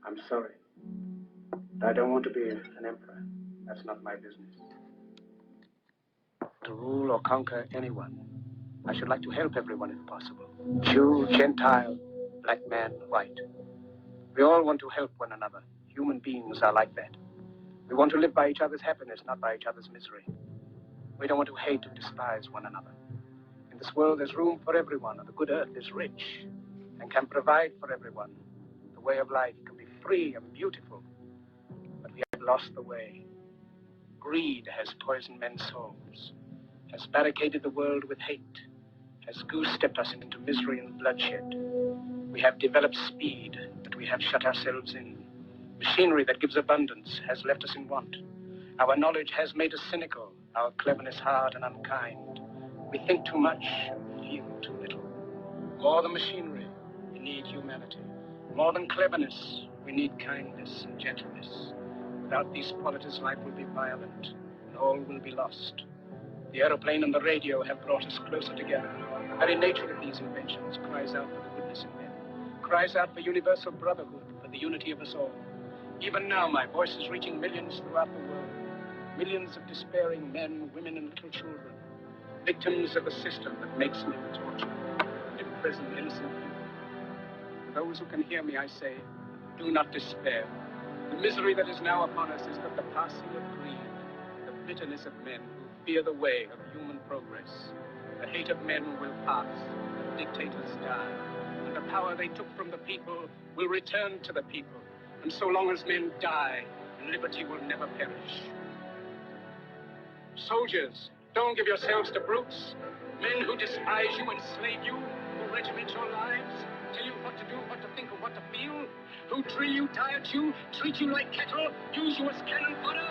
I'm sorry. I don't want to be an emperor. That's not my business. To rule or conquer anyone, I should like to help everyone if possible. Jew, Gentile, black man, white. We all want to help one another. Human beings are like that. We want to live by each other's happiness, not by each other's misery. We don't want to hate or despise one another. In this world, there's room for everyone, and the good earth is rich and can provide for everyone. The way of life can be free and beautiful, but we have lost the way. Greed has poisoned men's souls, has barricaded the world with hate, has goose-stepped us into misery and bloodshed. We have developed speed, but we have shut ourselves in. Machinery that gives abundance has left us in want. Our knowledge has made us cynical, our cleverness hard and unkind. We think too much and feel too little. More than machinery, we need humanity. More than cleverness, we need kindness and gentleness. Without these qualities, life will be violent, and all will be lost. The aeroplane and the radio have brought us closer together. The very nature of these inventions cries out for the goodness in men, cries out for universal brotherhood, for the unity of us all. Even now, my voice is reaching millions throughout the world. Millions of despairing men, women, and little children. Victims of a system that makes men torture and imprison innocent people. To those who can hear me, I say, do not despair. The misery that is now upon us is but the passing of greed, the bitterness of men who fear the way of human progress. The hate of men will pass, the dictators die, and the power they took from the people will return to the people. And so long as men die, liberty will never perish. Soldiers, don't give yourselves to brutes, men who despise you, enslave you, who regiment your lives, tell you what to do, what to think, or what to feel, who drill you, diet you, treat you like cattle, use you as cannon fodder.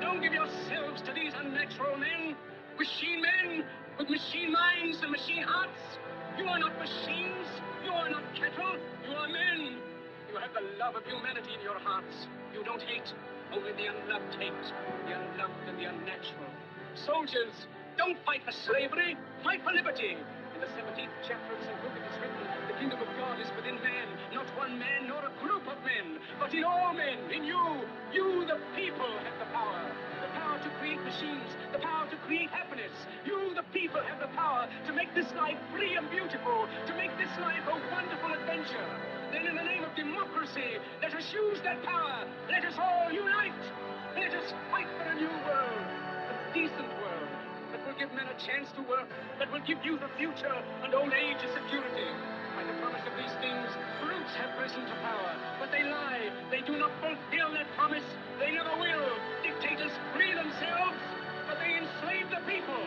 Don't give yourselves to these unnatural men, machine men with machine minds and machine hearts. You are not machines, you are not cattle, you are men. You have the love of humanity in your hearts. You don't hate, only the unloved hate, the unloved and the unnatural. Soldiers, don't fight for slavery, fight for liberty. In the 17th chapter of St. Luke it is written, the kingdom of God is within man, not one man nor a group of men, but in all men, in you. You, the people, have the power to create machines, the power to create happiness. You, the people, have the power to make this life free and beautiful, to make this life a wonderful adventure. Then in the name of democracy, let us use that power. Let us all unite. Let us fight for a new world, a decent world, that will give men a chance to work, that will give youth a future and old age a security. By the promise of these things, brutes have risen to power, but they lie. They do not fulfill that promise. They never will. Dictators free themselves, but they enslave the people.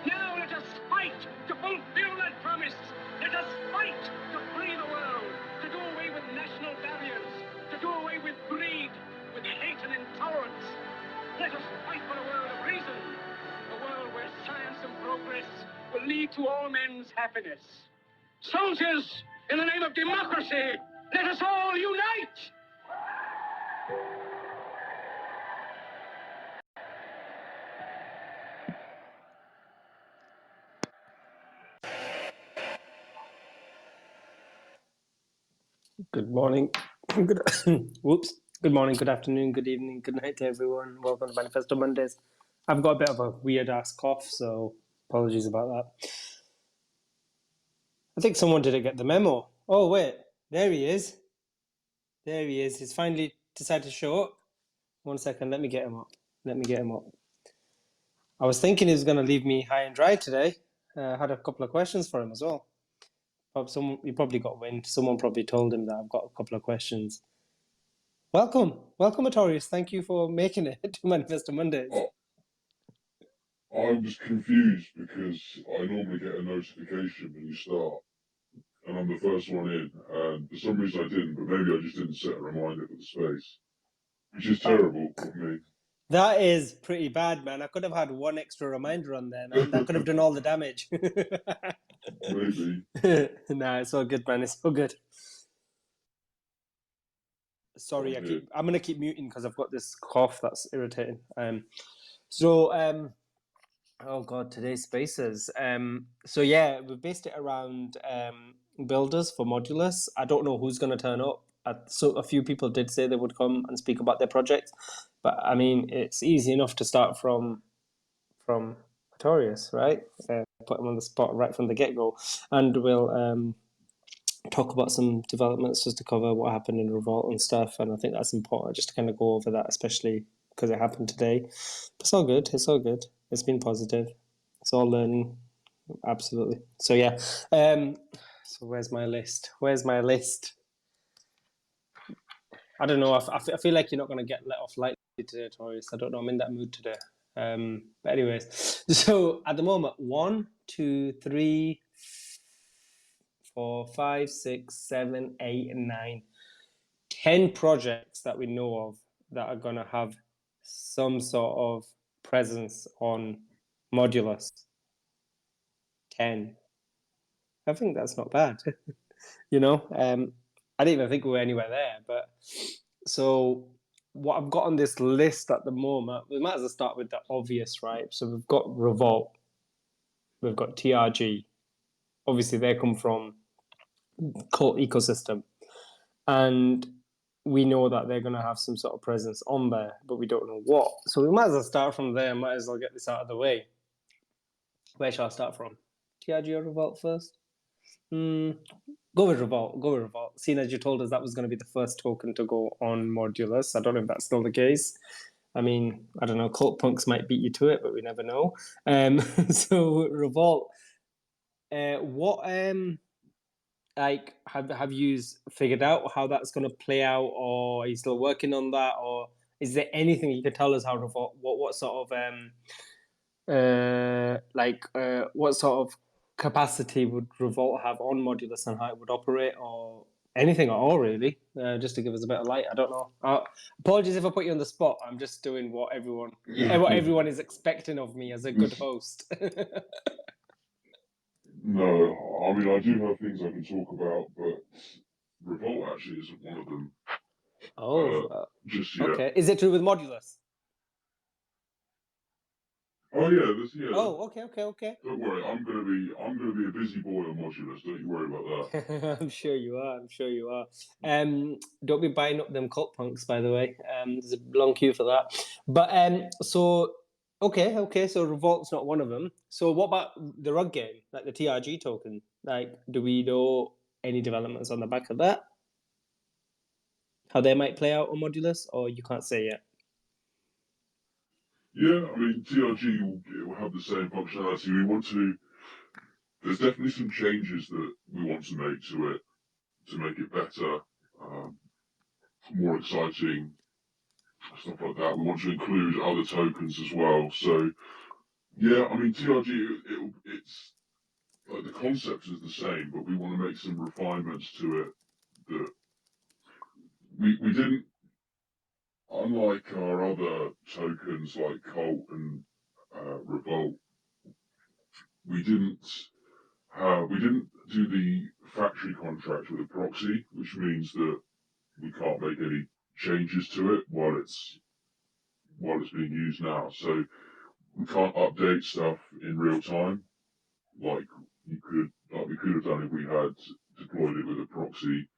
Now let us fight to fulfill that promise. Let us fight to free the world, to do away with national barriers, to do away with greed, with hate and intolerance. Let us fight for a world of reason, a world where science and progress will lead to all men's happiness. Soldiers, in the name of democracy, let us all unite! Good morning. Good, whoops. Good morning, good afternoon, good evening, good night to everyone. Welcome to Manifesto Mondays. I've got a bit of a weird-ass cough, so apologies about that. I think someone didn't get the memo. Oh, wait. There he is. There he is. He's finally decided to show up. 1 second. Let me get him up. I was thinking he was going to leave me high and dry today. I had a couple of questions for him as well. He probably got wind. Someone probably told him that I've got a couple of questions. Welcome, Artorias. Thank you for making it to Manifesto Mondays. I'm just confused because I normally get a notification when you start, and I'm the first one in, and for some reason I didn't, but maybe I just didn't set a reminder for the space, which is terrible of me. That is pretty bad, man. I could have had one extra reminder on there, man. That could have done all the damage. Maybe. Nah, it's all good, man. It's all good. Sorry, I'm gonna keep muting because I've got this cough that's irritating. Oh god, today's spaces. So yeah, we've based it around builders for modulus. I don't know who's gonna turn up. So a few people did say they would come and speak about their projects, but I mean, it's easy enough to start from Artorias, right? Put them on the spot right from the get-go, and we'll talk about some developments just to cover what happened in Revolt and stuff. And I think that's important just to kind of go over that, especially because it happened today. But it's all good. It's all good. It's been positive. It's all learning. Absolutely. So yeah. So where's my list? I don't know. I feel like you're not going to get let off lightly today, Taurus. I don't know. I'm in that mood today. But anyways, so at the moment, 1, 2, 3, 4, 5, 6, 7, 8, and 9, 10 projects that we know of that are going to have some sort of presence on Modulus. 10. I think that's not bad. You know, I didn't even think we were anywhere there. But so what I've got on this list at the moment, we might as well start with the obvious, right? So we've got Revolt, we've got TRG. Obviously, they come from CULT ecosystem, and we know that they're going to have some sort of presence on there, but we don't know what. So we might as well start from there. Might as well get this out of the way. Where shall I start from? TRG or Revolt first? Go with Revolt. Seeing as you told us that was going to be the first token to go on Modulus, I don't know if that's still the case. I mean, I don't know, Cult Punks might beat you to it, but we never know. So Revolt, what like have you figured out how that's going to play out, or are you still working on that, or is there anything you could tell us how Revolt, what sort of what sort of capacity would Revolt have on Modulus and how it would operate, or anything at all, really, just to give us a bit of light. I don't know. Apologies if I put you on the spot. I'm just doing what everyone is expecting of me as a good host. No, I mean, I do have things I can talk about, but Revolt actually isn't one of them just yet. Okay. Is it true with Modulus? Oh yeah, yeah. Oh, okay. Don't worry, I'm gonna be a busy boy on Modulus. Don't you worry about that. I'm sure you are. Don't be buying up them Cult Punks, by the way. There's a long queue for that. But so okay. So Revolt's not one of them. So what about the rug game, like the TRG token? Like, do we know any developments on the back of that? How they might play out on Modulus, or you can't say yet? Yeah, I mean, TRG will have the same functionality. There's definitely some changes that we want to make to it to make it better, more exciting, stuff like that. We want to include other tokens as well. So, yeah, I mean, TRG, it's like the concept is the same, but we want to make some refinements to it that we didn't, unlike our other tokens like Cult and Revolt, we didn't do the factory contract with a proxy, which means that we can't make any changes to it while it's being used now. So we can't update stuff in real time like we could have done if we had deployed it with a proxy.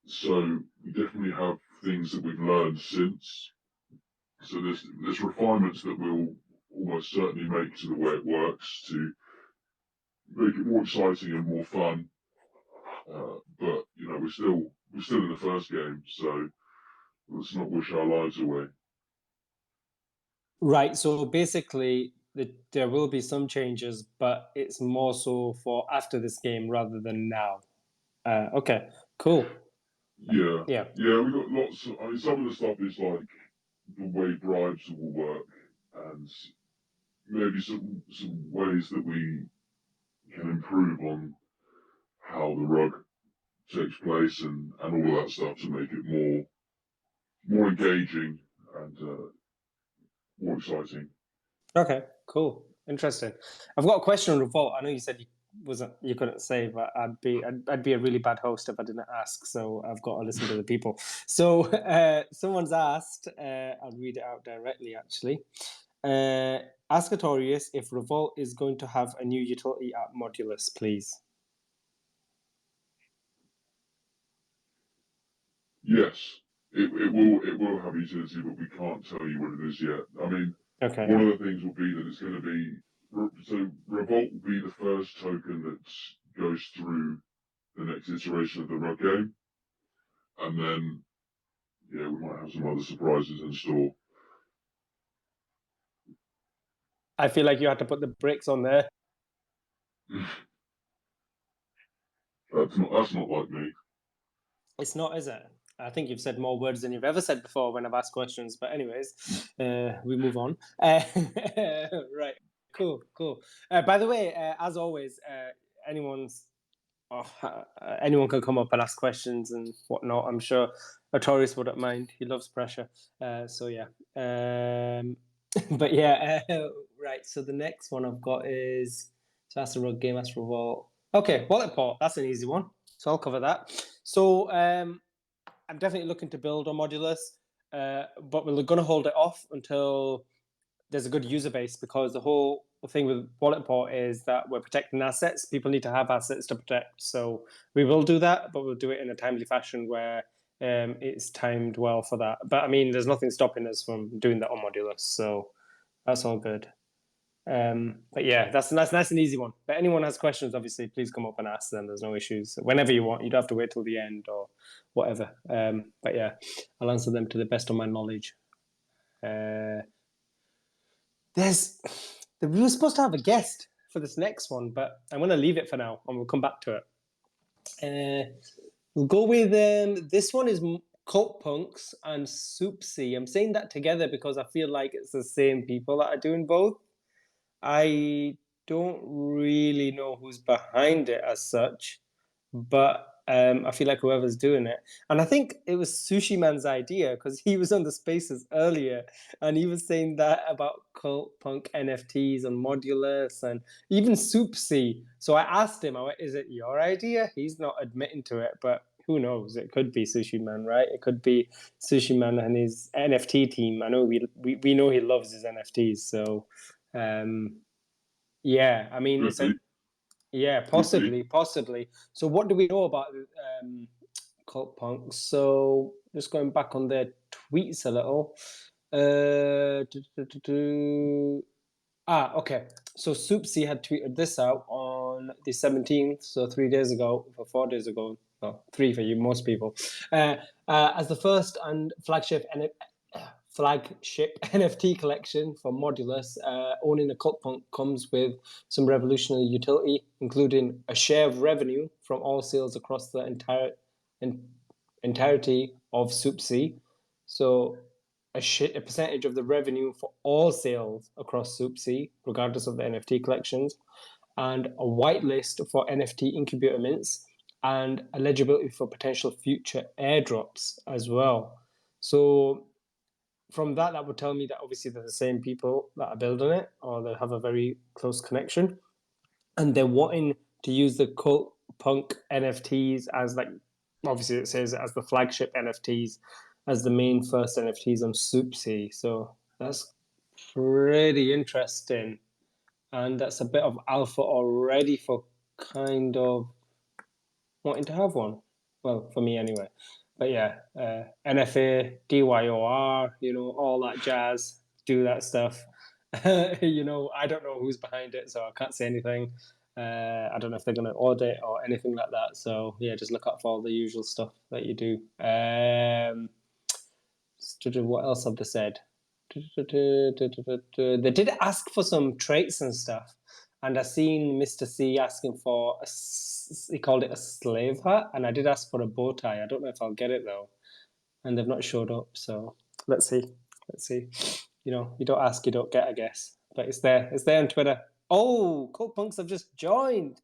So we definitely have things that we've learned since. So there's refinements that we'll almost certainly make to the way it works to make it more exciting and more fun. But you know, we're still in the first game, so let's not wish our lives away. Right. So basically, there will be some changes, but it's more so for after this game rather than now. Okay. Cool. Yeah. Yeah. Yeah, we got lots of, I mean, some of the stuff is like the way bribes will work, and maybe some ways that we can improve on how the rug takes place and all of that stuff to make it more engaging and more exciting. Okay, cool. Interesting. I've got a question on Revolt. I know you said you couldn't say, but I'd be a really bad host if I didn't ask. So I've got to listen to the people. So someone's asked, I'll read it out directly actually. Ask Artorias if Revolt is going to have a new utility at Modulus, please. Yes, it will have utility, but we can't tell you what it is yet. I mean, Okay. one of the things will be that it's going to be so Revolt will be the first token that goes through the next iteration of the rug game, and then yeah, we might have some other surprises in store. I feel like you had to put the brakes on there. That's not like me. It's not, is it? I think you've said more words than you've ever said before when I've asked questions. But anyways, we move on. Right. Cool. By the way, as always, anyone can come up and ask questions and whatnot. I'm sure Artorias wouldn't mind. He loves pressure. So yeah. But yeah, right. So the next one I've got is that's the rug game, that's Revolt. Okay, wallet port. That's an easy one. So I'll cover that. So I'm definitely looking to build on Modulus, but we're going to hold it off until there's a good user base, because the whole thing with wallet port is that we're protecting assets. People need to have assets to protect. So we will do that, but we'll do it in a timely fashion where it's timed well for that. But I mean, there's nothing stopping us from doing that on Modulus. So that's all good. But yeah, that's nice and easy one. But anyone has questions, obviously, please come up and ask them. There's no issues. Whenever you want, you don't have to wait till the end or whatever. But yeah, I'll answer them to the best of my knowledge. We were supposed to have a guest for this next one, but I'm going to leave it for now and we'll come back to it. We'll go with this one is Cult Punks and Soupsy. I'm saying that together because I feel like it's the same people that are doing both. I don't really know who's behind it as such, but I feel like whoever's doing it. And I think it was Sushi Man's idea, because he was on the Spaces earlier and he was saying that about Cult Punk NFTs and Modulus and even Soupsy. So I asked him, is it your idea? He's not admitting to it, but who knows? It could be Sushi Man, right? It could be Sushi Man and his NFT team. I know we know he loves his NFTs, so yeah, I mean, it's possibly. So what do we know about Cult Punk? So just going back on their tweets a little. Okay. So Soupsy had tweeted this out on the 17th, so 3 days ago, or 4 days ago. Well, 3 for you, most people. As the first and flagship NFT collection for Modulus, owning a Cult Punk comes with some revolutionary utility, including a share of revenue from all sales across the entirety of Soupsy. So a percentage of the revenue for all sales across Soupsy, regardless of the NFT collections, and a whitelist for NFT incubator mints, and eligibility for potential future airdrops as well. So from that would tell me that obviously they're the same people that are building it, or they have a very close connection, and they're wanting to use the Cult Punk NFTs as, like, obviously it says as the flagship NFTs, as the main first NFTs on Soupsy. So that's pretty interesting, and that's a bit of alpha already for kind of wanting to have one. Well, for me anyway. But yeah, NFA, DYOR, all that jazz, do that stuff. I don't know who's behind it, so I can't say anything. I don't know if they're going to audit or anything like that. So yeah, just look out for all the usual stuff that you do. What else have they said? They did ask for some traits and stuff, and I seen Mr. C asking for he called it a slave hat, and I did ask for a bow tie. I don't know if I'll get it though, and they've not showed up. So let's see. You don't ask, you don't get, I guess. But it's there on Twitter. Oh, Cult Punks have just joined.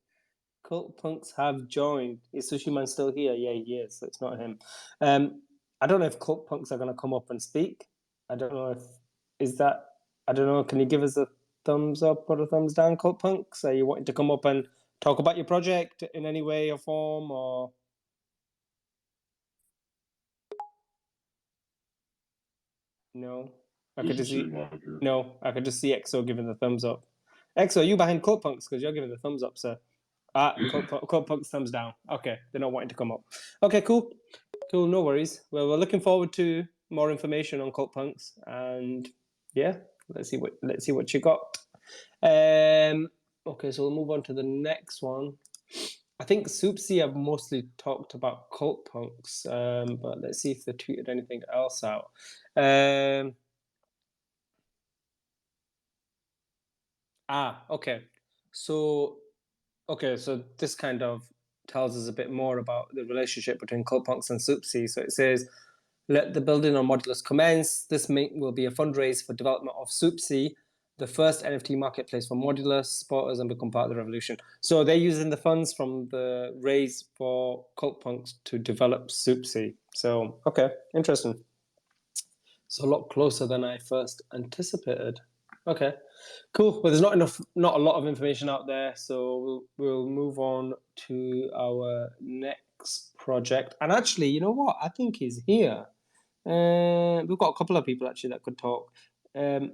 Cult Punks have joined. Is Sushi Man still here? Yeah, he is. So it's not him. I don't know if Cult Punks are going to come up and speak. I don't know I don't know. Can you give us a thumbs up or a thumbs down, Cult Punks? Are you wanting to come up and talk about your project in any way or form, or? No. I could just see EXO giving the thumbs up. EXO, are you behind Cult Punks? Because you're giving the thumbs up, sir. Cult Punks thumbs down. Okay, they're not wanting to come up. Okay, cool. Cool, no worries. Well, we're looking forward to more information on CULTPunks, and yeah, let's see what you got. Okay, so we'll move on to the next one. I think Soupsy have mostly talked about CULTPunks, but let's see if they tweeted anything else out. Okay. So this kind of tells us a bit more about the relationship between CULTPunks and Soupsy. So it says, let the building on Modulus commence. This will be a fundraise for development of Soupsy, the first NFT marketplace for Modulus. Support us and become part of the revolution. So they're using the funds from the raise for CULTPunks to develop Soupsy. So, okay, interesting. It's a lot closer than I first anticipated. Okay, cool. Well, there's not a lot of information out there, so we'll move on to our next project. And actually, you know what? I think he's here. We've got a couple of people actually that could talk. I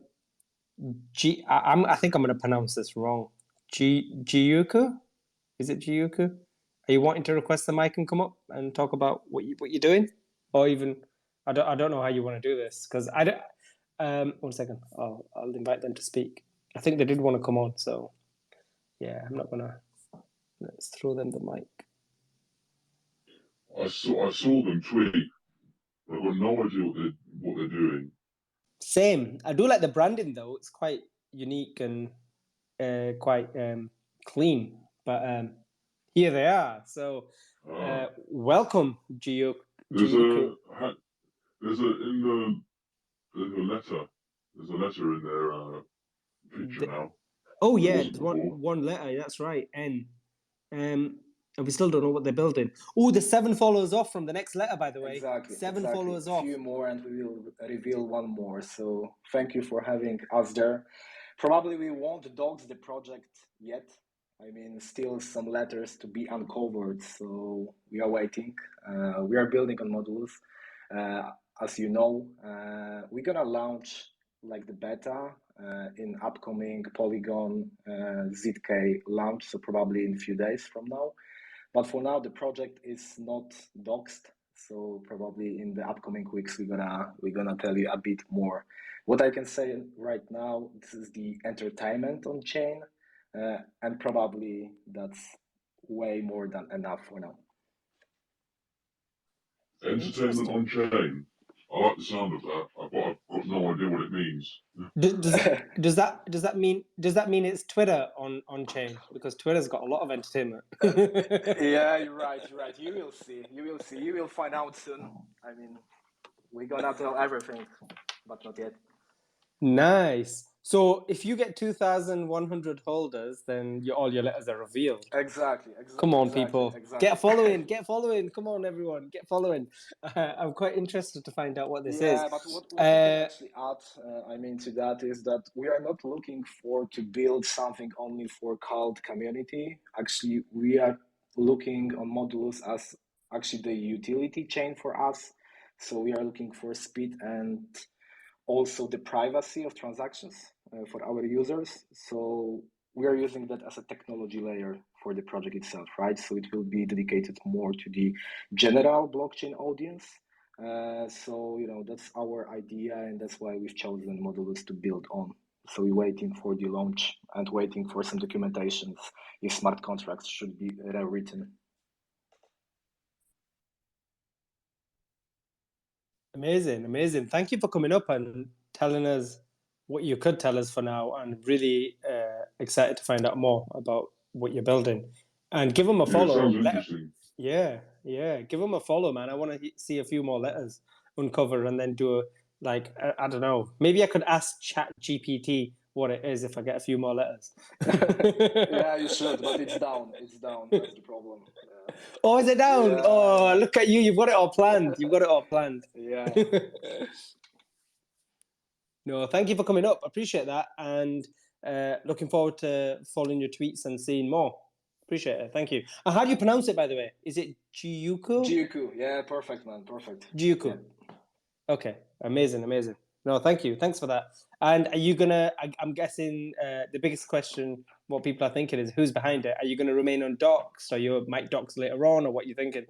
think I'm going to pronounce this wrong. Giyuku? Is it Giyuku? Are you wanting to request the mic and come up and talk about what you're doing, or even I don't know how you want to do this, because I don't. 1 second. I'll invite them to speak. I think they did want to come on, so yeah, I'm not gonna. Let's throw them the mic. I saw them tweet. I've got no idea what they're doing. Same. I do like the branding though. It's quite unique and quite clean. But here they are. So welcome, Giyuku. There's a letter. There's a letter in their picture now. Oh yeah, it's one letter. That's right. N. And we still don't know what they're building. Oh, the 7 followers off from the next letter, by the way. Exactly. 7 followers off. A few more, and we will reveal one more. So thank you for having us there. Probably we won't dox the project yet. I mean, still some letters to be uncovered. So we are waiting. We are building on Modulus. As you know, we're gonna launch like the beta in upcoming Polygon zk launch. So probably in a few days from now. But for now, the project is not doxed, so probably in the upcoming weeks we're gonna tell you a bit more. What I can say right now, this is the entertainment on chain, and probably that's way more than enough for now. Entertainment on chain. I like the sound of that, but I've got no idea what it means. Does that mean it's Twitter on chain? Because Twitter's got a lot of entertainment. Yeah, you're right. You will see. You will find out soon. I mean, we're gonna tell everything, but not yet. Nice. So if you get 2,100 holders, then all your letters are revealed. Exactly. Come on, people. Get following. Come on, everyone. Get following. I'm quite interested to find out what this is. Yeah, but what we can actually add, to that is that we are not looking to build something only for CULT community. Actually, we are looking on Modulus as actually the utility chain for us. So we are looking for speed and also the privacy of transactions for our users. So we are using that as a technology layer for the project itself, right? So it will be dedicated more to the general blockchain audience. So, that's our idea, and that's why we've chosen Modulus to build on. So we're waiting for the launch and waiting for some documentations if smart contracts should be rewritten. Amazing. Thank you for coming up and telling us what you could tell us for now. I'm really excited to find out more about what you're building. And give them a follow. Sounds interesting. Yeah. Give them a follow, man. I want to see a few more letters uncover and then do I don't know. Maybe I could ask ChatGPT what it is if I get a few more letters. Yeah, you should, but it's down. That's the problem. Yeah. Oh, is it down? Yeah. Oh, look at you. You've got it all planned. Yeah. No, thank you for coming up. Appreciate that. And looking forward to following your tweets and seeing more. Appreciate it. Thank you. And how do you pronounce it, by the way? Is it Giyuku? Giyuku. Yeah, perfect, man. Perfect. Giyuku. Yeah. Okay. Amazing. No, thank you. Thanks for that. And are you gonna? I'm guessing the biggest question, what people are thinking is, who's behind it? Are you gonna remain on docs, or you might docs later on, or what you thinking?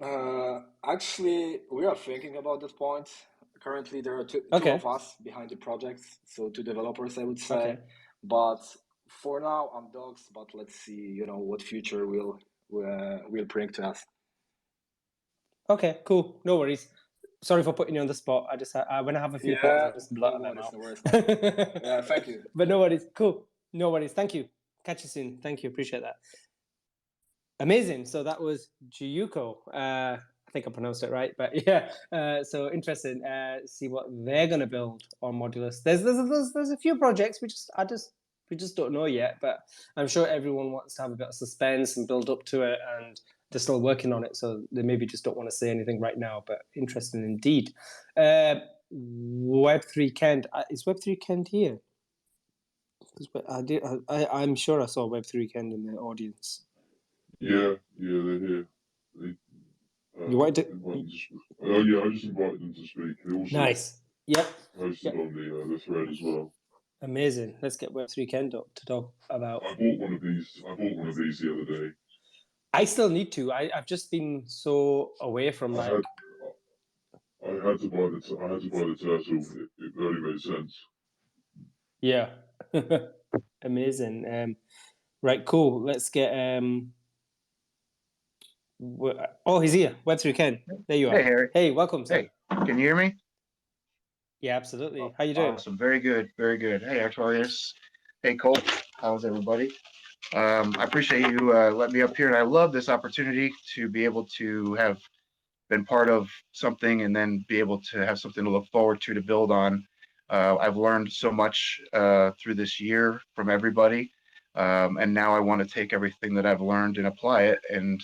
Actually, we are thinking about that point. Currently, there are two Okay. of us behind the project, so two developers, I would say. Okay. But for now, I'm docs. But let's see, what future will bring to us. Okay. Cool. No worries. Sorry for putting you on the spot. I just when I have a few thoughts, I just blurt them out. No worries, man. Yeah, thank you. But no worries. Cool. No worries. Thank you. Catch you soon. Thank you. Appreciate that. Amazing. So that was Jiyuko. I think I pronounced it right, but yeah. So interesting. See what they're gonna build on Modulus. There's a few projects we just don't know yet, but I'm sure everyone wants to have a bit of suspense and build up to it, and they're still working on it, so they maybe just don't want to say anything right now. But interesting indeed. Web3 Kent is Web3 Kent here? I'm sure I saw Web3 Kent in the audience. Yeah, they're here. You wanted to? Oh yeah, I just invited them to speak. They also Nice. Yep. posted on the thread as well. Amazing. Let's get Web3 Kent up to talk about. I bought one of these the other day. I still need to. I've just been so away from I had to buy the turtle. It only made sense. Yeah. Amazing. Right. Cool. Let's get. Oh, he's here. Web3 Ken. There you are. Hey, Harry. Hey, welcome, sir. Hey, can you hear me? Yeah, absolutely. How you doing? Awesome. Very good. Very good. Hey, Artorias. Hey, Colt. How's everybody? I appreciate you letting me up here, and I love this opportunity to be able to have been part of something and then be able to have something to look forward to build on. I've learned so much through this year from everybody, and now I want to take everything that I've learned and apply it and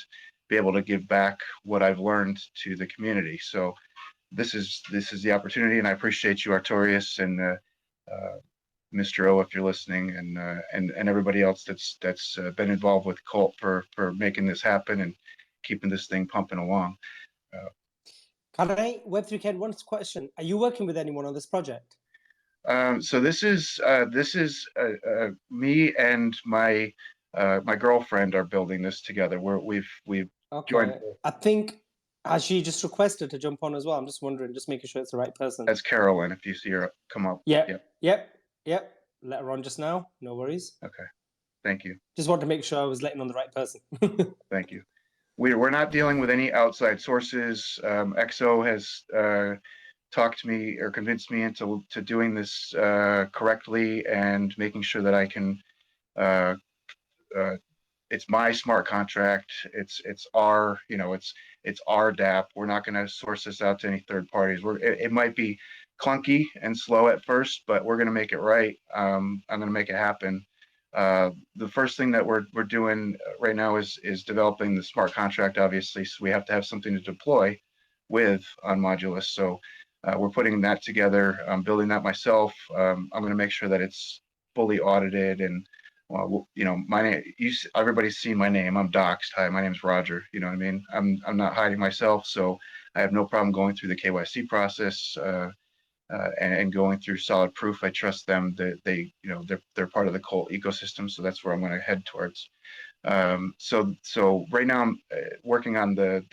be able to give back what I've learned to the community. So this is the opportunity, and I appreciate you, Artorias, and Mr. O, if you're listening, and everybody else that's been involved with CULT for making this happen and keeping this thing pumping along. Can I, Web3 Ken, one question. Are you working with anyone on this project? So this is me and my girlfriend are building this together. We've Okay. joined. I think has she just requested to jump on as well? I'm just wondering, just making sure it's the right person. That's Carolyn. If you see her come up. Yep. Let her on just now. No worries. Okay. Thank you. Just wanted to make sure I was letting on the right person. Thank you. We're not dealing with any outside sources. XO has talked to me or convinced me into doing this correctly and making sure that I can. It's my smart contract. It's our it's our DApp. We're not going to source this out to any third parties. It might be clunky and slow at first, but we're going to make it right. I'm going to make it happen. The first thing that we're doing right now is developing the smart contract, obviously, so we have to have something to deploy with on Modulus. So we're putting that together. I'm building that myself. I'm going to make sure that it's fully audited and my name. Everybody's seen my name. I'm doxed. Hi, my name's Roger. You know what I mean? I'm not hiding myself, so I have no problem going through the KYC process. And going through solid proof. I trust them that they're part of the CULT ecosystem, so that's where I'm going to head towards. So right now I'm working on the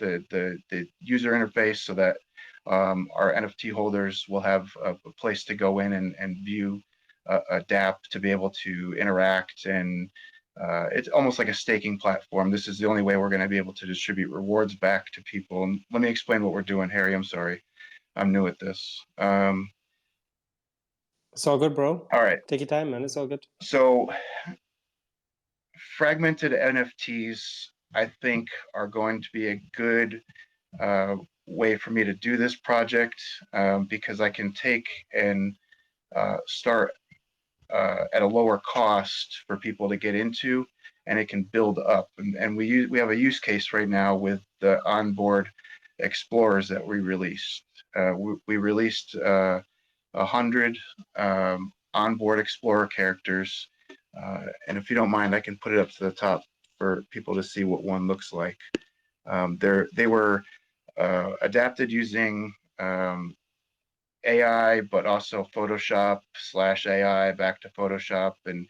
user interface so that our NFT holders will have a place to go in and view a DApp to be able to interact, and it's almost like a staking platform. This is the only way we're going to be able to distribute rewards back to people. And let me explain what we're doing, Harry. I'm sorry. I'm new at this. It's all good, bro. All right. Take your time, man. It's all good. So fragmented NFTs, I think, are going to be a good way for me to do this project because I can take and start at a lower cost for people to get into, and it can build up. And we have a use case right now with the onboard explorers that we released. We released 100 onboard explorer characters, and if you don't mind, I can put it up to the top for people to see what one looks like. They were adapted using AI, but also Photoshop / AI back to Photoshop, and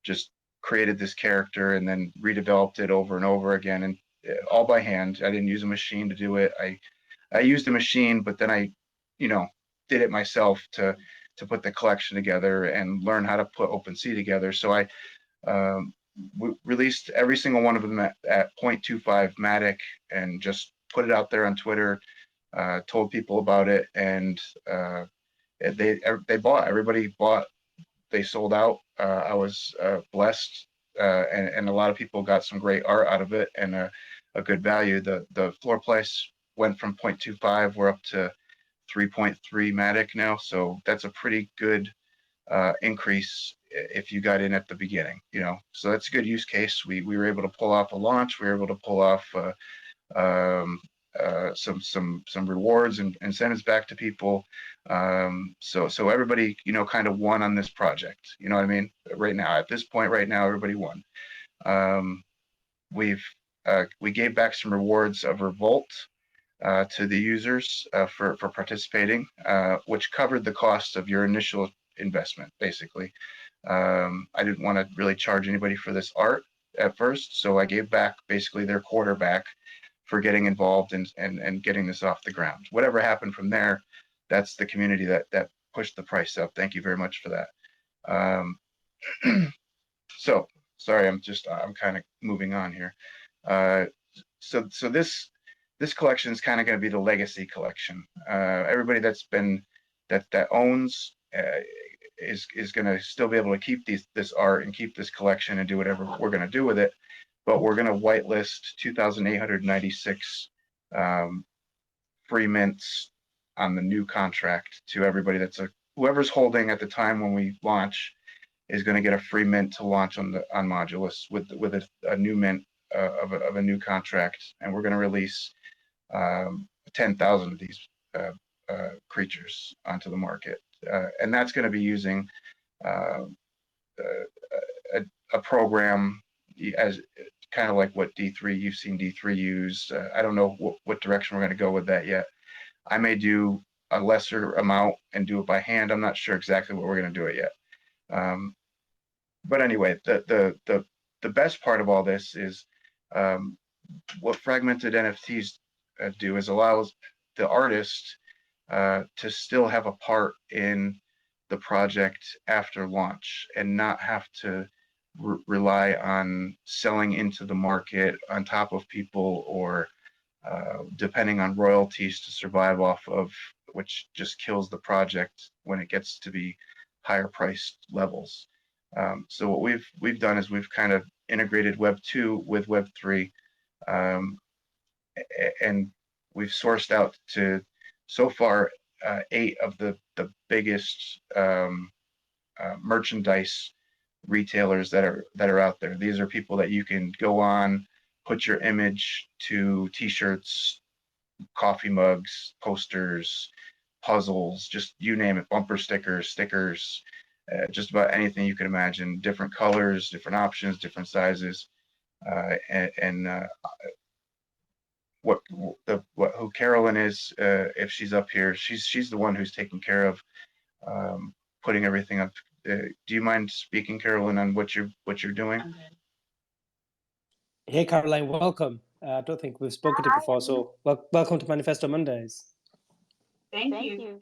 just created this character and then redeveloped it over and over again, and all by hand. I didn't use a machine to do it. I used a machine, but then I, did it myself to put the collection together and learn how to put OpenSea together. So I released every single one of them at 0.25 Matic and just put it out there on Twitter, told people about it, and they bought. Everybody bought. They sold out. I was blessed, and a lot of people got some great art out of it and a good value. The floor price went from 0.25. We're up to 3.3 Matic now, so that's a pretty good increase if you got in at the beginning. So that's a good use case. We were able to pull off a launch. We were able to pull off some rewards and incentives back to people. So everybody, kind of won on this project. You know what I mean? Right now, at this point, everybody won. We gave back some rewards of Revolt to the users for participating, which covered the cost of your initial investment, basically. I didn't want to really charge anybody for this art at first, so I gave back basically their quarterback for getting involved and getting this off the ground. Whatever happened from there, that's the community that pushed the price up. Thank you very much for that. So sorry, I'm kind of moving on here. So this collection is kind of going to be the legacy collection. Everybody that owns is going to still be able to keep this art and keep this collection and do whatever we're going to do with it. But we're going to whitelist 2,896 free mints on the new contract to everybody. Whoever's holding at the time when we launch is going to get a free mint to launch on Modulus with a new mint of a new contract, and we're going to release 10,000 of these creatures onto the market, and that's going to be using a program as kind of like what D3 you've seen D3 use. I don't know what direction we're going to go with that yet. I may do a lesser amount and do it by hand. I'm not sure exactly what we're going to do it yet. But anyway, the best part of all this is what fragmented NFTs do is allows the artist to still have a part in the project after launch and not have to rely on selling into the market on top of people or depending on royalties to survive off of, which just kills the project when it gets to be higher priced levels. So what we've done is we've kind of integrated Web 2 with Web 3, and we've sourced out to so far 8 of the biggest merchandise retailers that are out there. These are people that you can go on, put your image to t-shirts, coffee mugs, posters, puzzles, just you name it, bumper stickers, just about anything you can imagine, different colors, different options, different sizes, who Carolyn is, if she's up here, she's the one who's taking care of putting everything up. Do you mind speaking, Carolyn, on what you're doing? Hey, Caroline, welcome. I don't think we've spoken to you before, so welcome to Manifesto Mondays. Thank you.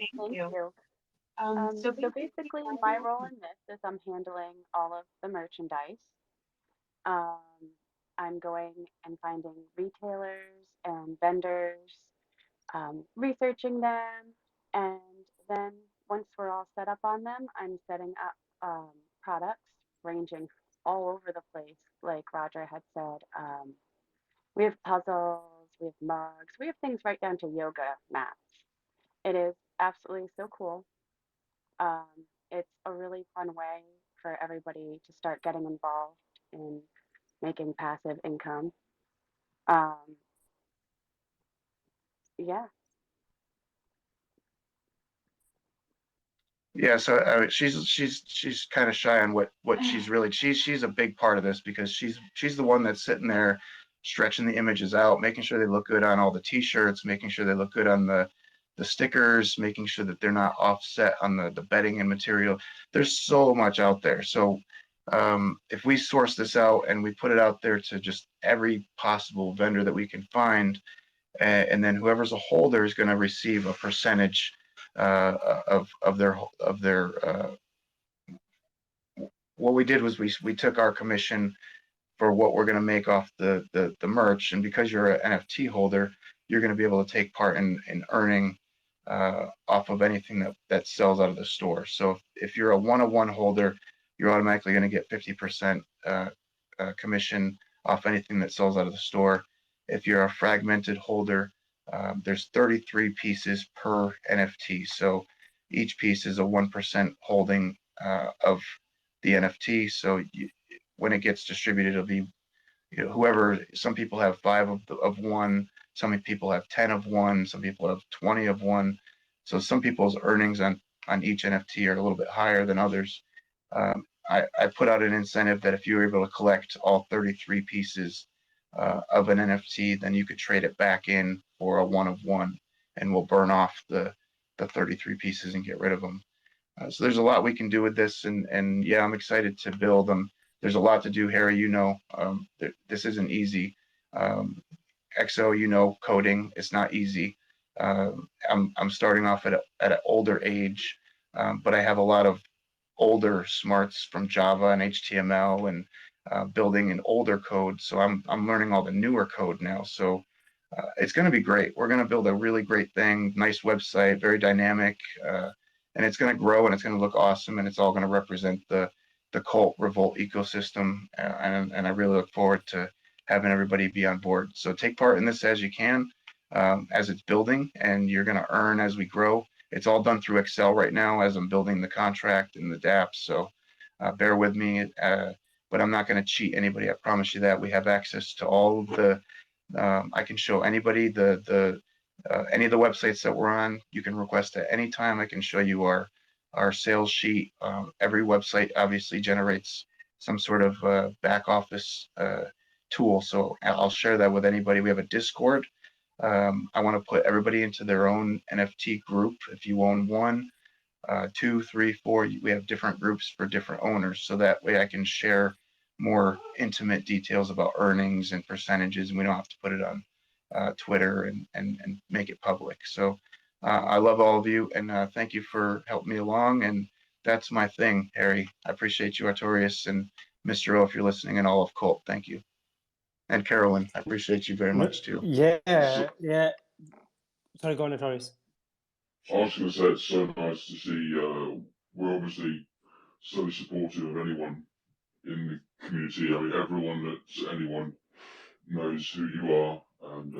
So basically, my role in this is I'm handling all of the merchandise. I'm going and finding retailers and vendors, researching them, and then once we're all set up on them, I'm setting up products ranging all over the place. Like Roger had said, we have puzzles, we have mugs, we have things right down to yoga mats. It is absolutely so cool. It's a really fun way for everybody to start getting involved in making passive income. Yeah. Yeah, so she's kind of shy on what she's really she's a big part of this because she's the one that's sitting there stretching the images out, making sure they look good on all the t-shirts, making sure they look good on the stickers, making sure that they're not offset on the bedding and material. There's so much out there. So if we source this out and we put it out there to just every possible vendor that we can find, and then whoever's a holder is going to receive a percentage of their what we did was we took our commission for what we're going to make off the merch, and because you're an NFT holder, you're going to be able to take part in earning off of anything that sells out of the store. So if you're a one-of-one holder, you're automatically going to get 50% commission off anything that sells out of the store. If you're a fragmented holder, there's 33 pieces per NFT. So each piece is a 1% holding of the NFT. So when it gets distributed, it'll be, you know, whoever. Some people have 5 of one. Some people have 10 of one. Some people have 20 of one. So some people's earnings on each NFT are a little bit higher than others. I put out an incentive that if you were able to collect all 33 pieces of an NFT, then you could trade it back in for a 1-of-1, and we'll burn off the 33 pieces and get rid of them. So there's a lot we can do with this, and yeah, I'm excited to build them. There's a lot to do, Harry. You know, this isn't easy. XO, you know, coding, it's not easy. I'm starting off at an older age, but I have a lot of older smarts from Java and HTML and building an older code. So I'm learning all the newer code now. So it's going to be great. We're going to build a really great thing, nice website, very dynamic, and it's going to grow and it's going to look awesome, and it's all going to represent the Cult Revolt ecosystem. And I really look forward to having everybody be on board. So take part in this as you can, as it's building, and you're going to earn as we grow. It's all done through Excel right now as I'm building the contract and the dApps. So bear with me, but I'm not going to cheat anybody. I promise you that. We have access to all of the. I can show anybody any of the websites that we're on. You can request at any time. I can show you our sales sheet. Every website obviously generates some sort of back office tool. So I'll share that with anybody. We have a Discord. I want to put everybody into their own NFT group. If you own 1, 2, 3, 4, we have different groups for different owners. So that way I can share more intimate details about earnings and percentages, and we don't have to put it on Twitter and make it public. So I love all of you, and thank you for helping me along. And that's my thing, Harry. I appreciate you, Artorias, and Mr. O, if you're listening, and all of Cult. Thank you. And Carolyn, I appreciate you very much too. Yeah. Sorry, go on, Artorias. I was going to say it's so nice to see. We're obviously so supportive of anyone in the community. I mean, anyone knows who you are, and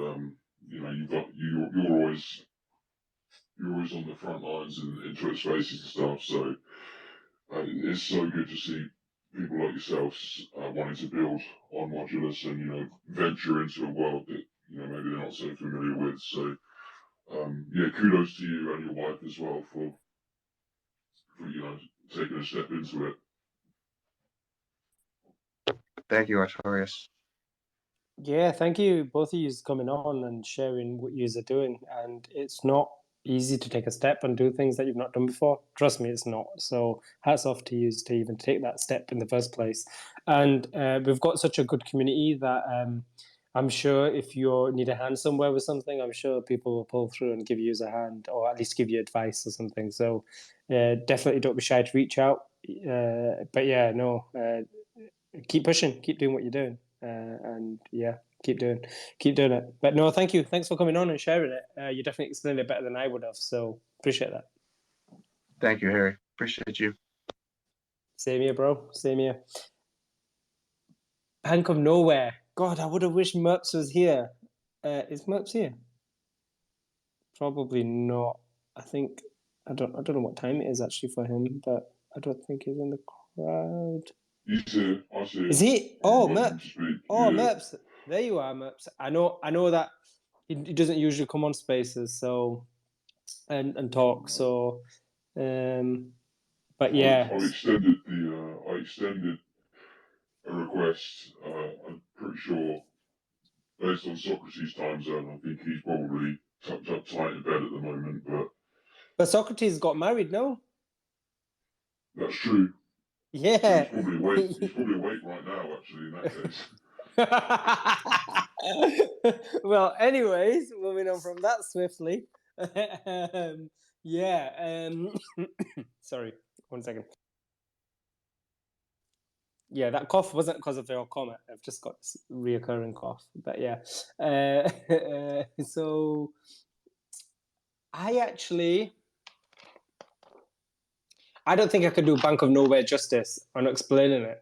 you know, you're always on the front lines in Twitter Spaces and stuff. So it's so good to see people like yourselves wanting to build on Modulus and, you know, venture into a world that, you know, maybe they're not so familiar with. So yeah, kudos to you and your wife as well for you know, taking a step into it. Thank you, Artorias. Yeah, thank you, both of you, coming on and sharing what you are doing. And it's not easy to take a step and do things that you've not done before. Trust me, it's not. So hats off to you to even take that step in the first place. And we've got such a good community that I'm sure if you need a hand somewhere with something, I'm sure people will pull through and give you a hand, or at least give you advice or something. So definitely don't be shy to reach out. But yeah, no, keep pushing, keep doing what you're doing. And yeah, keep doing it. But no, thank you. Thanks for coming on and sharing it. You definitely explained it better than I would have. So appreciate that. Thank you, Harry. Appreciate you. Same here, bro. Same here. Bank of Nowhere. God, I would have wished Merps was here. Is Merps here? Probably not. I think I don't know what time it is actually for him, but I don't think he's in the crowd. He's here. I see him. Is he? Oh, Merps. Oh, yeah. Merps. There you are, Merps. I know that he doesn't usually come on Spaces, so and talk. So, but yeah. I extended a request. I'm pretty sure, based on Socrates' time zone, I think he's probably tucked up tight in bed at the moment, But Socrates got married, no? that's true. Yeah. So he's probably awake. He's probably awake right now, actually, in that case. Well, anyways, moving on from that swiftly. Sorry, 1 second. Yeah, that cough wasn't because of your comment. I've just got this reoccurring cough. But yeah. So I don't think I could do Bank of Nowhere justice on explaining it.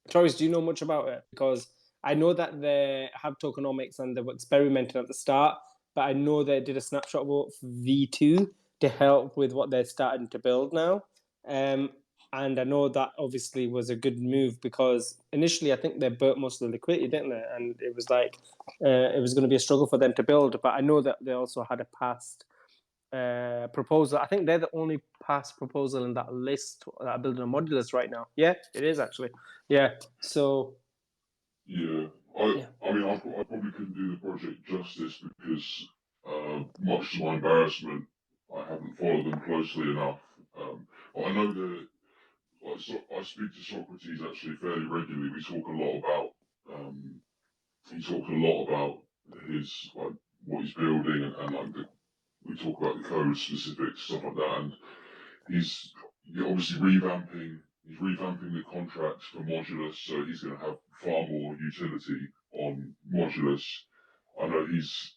Artorias, do you know much about it? Because I know that they have tokenomics and they were experimenting at the start, but I know they did a snapshot vote for V2 to help with what they're starting to build now. And I know that obviously was a good move because initially I think they burnt most of the liquidity, didn't they? And it was like it was going to be a struggle for them to build. But I know that they also had a past proposal. I think they're the only past proposal in that list that are building a modulus right now. Yeah, it is actually. Yeah. So. Yeah. I mean, I probably couldn't do the project justice because, much to my embarrassment, I haven't followed them closely enough. But I know that I speak to Socrates actually fairly regularly. We talk a lot about. He talks a lot about his like what he's building and like we talk about the code specifics, stuff like that, and he's obviously revamping the contracts for Modulus, so he's going to have far more utility on Modulus. I know he's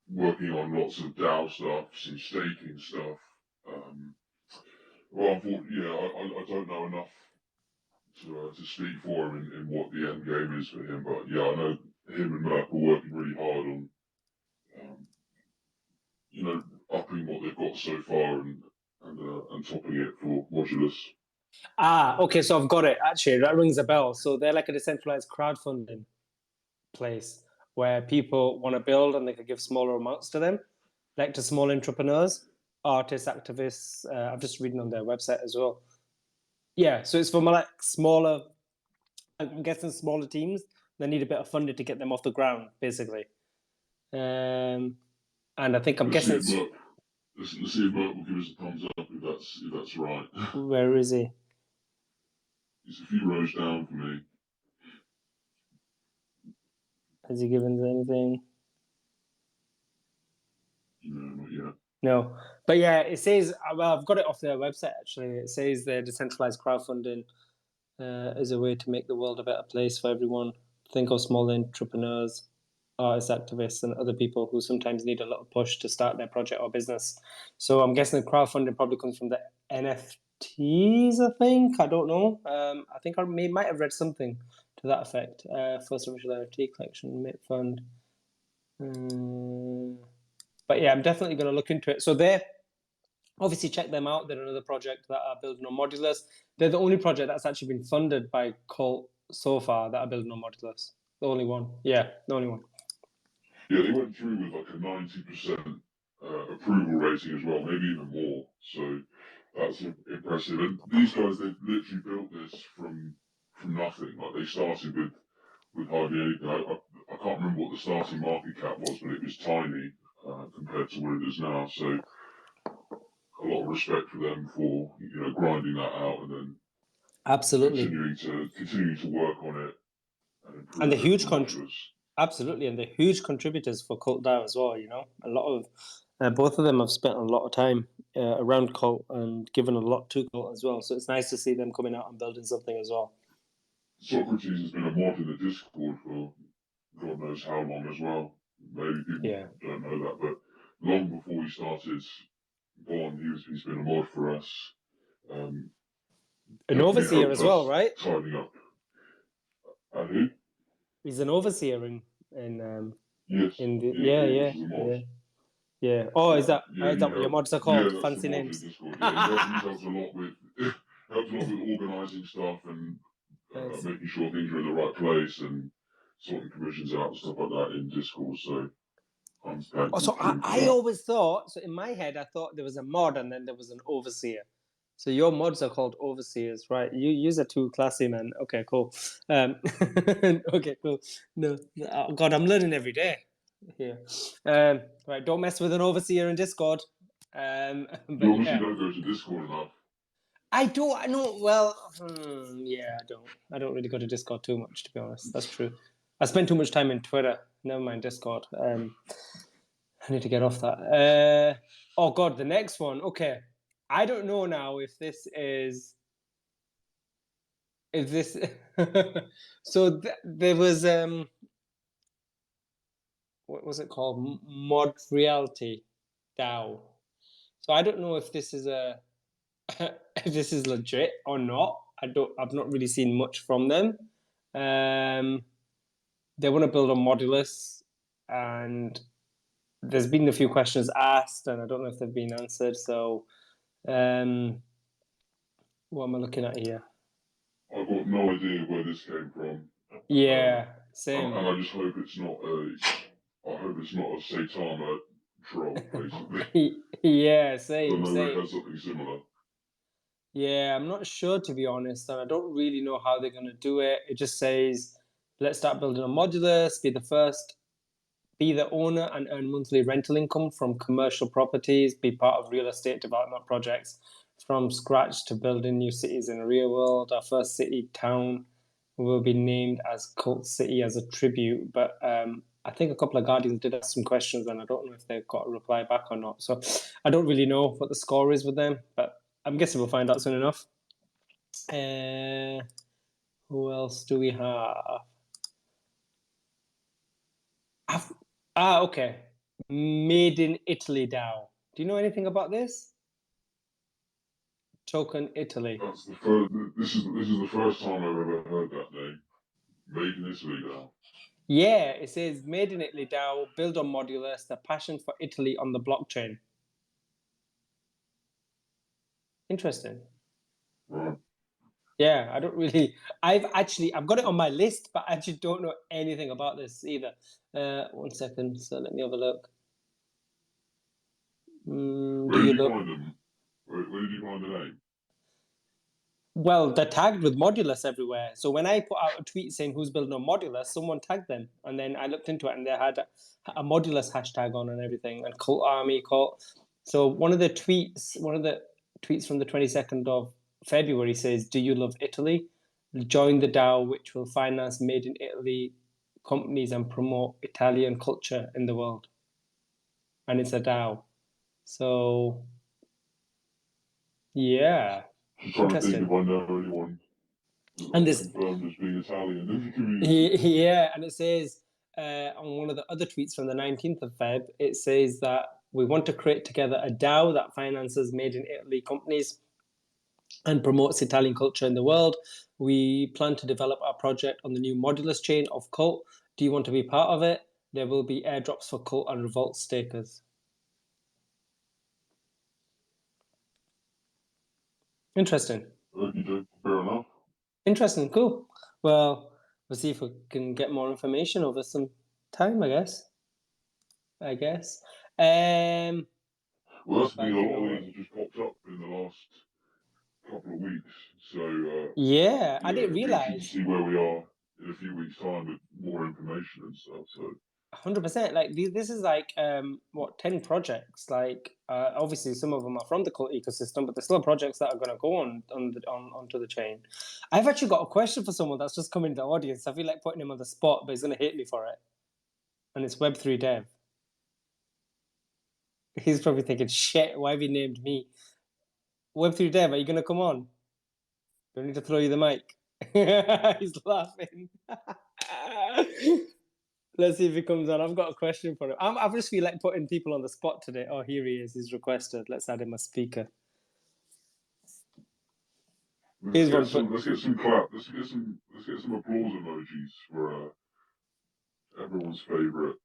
working on lots of DAO stuff, some staking stuff. Well, unfortunately, I don't know enough to speak for him in what the end game is for him, but yeah, I know him and Merck are working really hard on, upping what they've got so far and topping it for Modulus. Okay, so I've got it. Actually, that rings a bell. So they're like a decentralized crowdfunding place where people want to build and they can give smaller amounts to them, like to small entrepreneurs, artists, activists. I'm just reading on their website as well. Yeah, so it's for like smaller, I'm guessing smaller teams. They need a bit of funding to get them off the ground, basically. And I think I'm guessing it's... Let's see if Merck will give us a thumbs up if that's right. Where is he? He's a few rows down for me. Has he given us anything? No, not yet. No, but yeah, it says, well, I've got it off their website actually. It says they're decentralized crowdfunding as a way to make the world a better place for everyone. Think of small entrepreneurs, artists, activists, and other people who sometimes need a little push to start their project or business. So I'm guessing the crowdfunding probably comes from the NFTs, I think. I don't know. I think I might have read something to that effect. First official NFT collection, Mint Fund. But yeah, I'm definitely going to look into it. So they're obviously check them out. They're another project that are building on Modulus. They're the only project that's actually been funded by CULT so far that are building on Modulus. The only one. Yeah, the only one. Yeah, they went through with like a 90% approval rating as well, maybe even more. So that's impressive. And these guys, they've literally built this from nothing. Like they started with hardly anything. I can't remember what the starting market cap was, but it was tiny compared to what it is now. So a lot of respect for them for grinding that out and then absolutely continuing to work on it and the huge absolutely, and the huge contributors for CULT.DAO as well. A lot of both of them have spent a lot of time around CULT and given a lot to CULT as well. So it's nice to see them coming out and building something as well. Socrates has been a mod in the Discord for God knows how long as well. Maybe people don't know that, but long before he started Bond, he's been a mod for us. An overseer as well, right? Tidying up. And who? He's an overseer in yes. In the yeah. Oh, is that what your mods are called? Yeah, fancy names. Discord. Yeah, he helps a lot with organising stuff and making sure things are in the right place and sorting commissions out and stuff like that in Discord. So I'm thankful. So I always thought, so in my head, I thought there was a mod and then there was an overseer. So your mods are called overseers, right? You are too classy, man. Okay, cool. Okay, cool. No, God, I'm learning every day. Yeah. Right, don't mess with an overseer in Discord. But You obviously yeah. don't go to Discord enough. I know. Well, yeah, I don't really go to Discord too much, to be honest. That's true. I spend too much time in Twitter. Never mind Discord. I need to get off that. Oh God, the next one. Okay, I don't know now if this is. If this. So there was what was it called? Mod Reality DAO. So I don't know if this is if this is legit or not. I've not really seen much from them. They want to build on Modulus, and there's been a few questions asked, and I don't know if they've been answered. So, what am I looking at here? I've got no idea where this came from. Yeah, same. And I just hope it's not a Satana troll, basically. Yeah, I same. know it has something similar. Yeah, I'm not sure, to be honest, and I don't really know how they're going to do it. It just says, let's start building a Modulus, be the owner and earn monthly rental income from commercial properties, be part of real estate development projects from scratch to building new cities in the real world. Our first city town will be named as Cult City as a tribute, but I think a couple of Guardians did ask some questions, and I don't know if they've got a reply back or not. So I don't really know what the score is with them, but I'm guessing we'll find out soon enough. Who else do we have? Okay. Made in Italy DAO. Do you know anything about this? Token Italy. That's the first. This is the first time I've ever heard that name. Made in Italy now. Yeah, it says Made in Italy DAO, build on Modulus, the passion for Italy on the blockchain. Interesting. Right. Yeah, I don't really. I've got it on my list, but I actually don't know anything about this either. 1 second. So let me have a look. Where did you find them? Where did you find the name? Well, they're tagged with Modulus everywhere. So when I put out a tweet saying who's building on Modulus, someone tagged them. And then I looked into it and they had a Modulus hashtag on and everything, and Cult Army, Cult. So one of the tweets from the 22nd of February says, do you love Italy? Join the DAO, which will finance made in Italy companies and promote Italian culture in the world. And it's a DAO. So, yeah. I'm trying to think if I know anyone And this confirmed as being Italian in the community. Yeah, and it says on one of the other tweets from the 19th of Feb, it says that we want to create together a DAO that finances made in Italy companies and promotes Italian culture in the world. We plan to develop our project on the new Modulus chain of Cult. Do you want to be part of it? There will be airdrops for Cult and Revolt stakers. Interesting. Okay, fair enough. Interesting, cool. Well, we'll see if we can get more information over some time, I guess. Well, that's But, been a lot of these have just popped up in the last couple of weeks. So yeah, I didn't it'll be interesting to realize. see where we are in a few weeks' time with more information and stuff. So 100%. Like this is like 10 projects. Like obviously some of them are from the Cult ecosystem, but there's still projects that are going to go onto the chain. I've actually got a question for someone that's just come into the audience. I feel like putting him on the spot, but he's going to hit me for it. And it's Web3 Dev. He's probably thinking, shit, why have you named me? Web3 Dev, are you going to come on? Do I need to throw you the mic? He's laughing. Let's see if he comes on. I've got a question for him. I just feel like putting people on the spot today. Oh, here he is. He's requested. Let's add him as speaker. let's get some clap. Let's get some applause emojis for everyone's favorite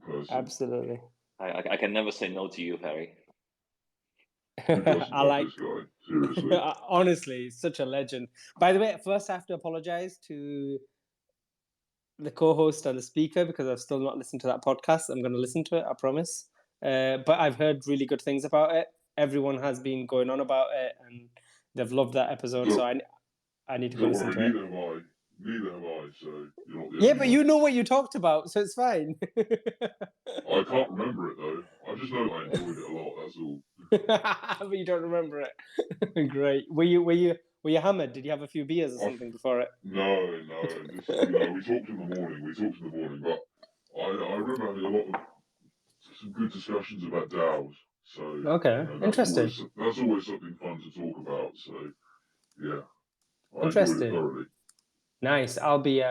person. Absolutely. I can never say no to you, Harry. I like this guy, seriously. Honestly, he's such a legend. By the way, first I have to apologize to the co-host and the speaker because I've still not listened to that podcast. I'm going to listen to it, I promise. But I've heard really good things about it. Everyone has been going on about it and they've loved that episode. So I need to go listen to it. Neither have I. neither have I. So you're not the Yeah, only but one. you know what you talked about, so it's fine. I can't remember it though. I just know I enjoyed it a lot. That's all. But you don't remember it. Great. Were you hammered? Did you have a few beers or something before it? No. We talked in the morning. But I remember having a lot of some good discussions about DAOs. So Okay, interesting. that's always something fun to talk about. So yeah, I enjoyed it Interesting. thoroughly. Nice. I'll be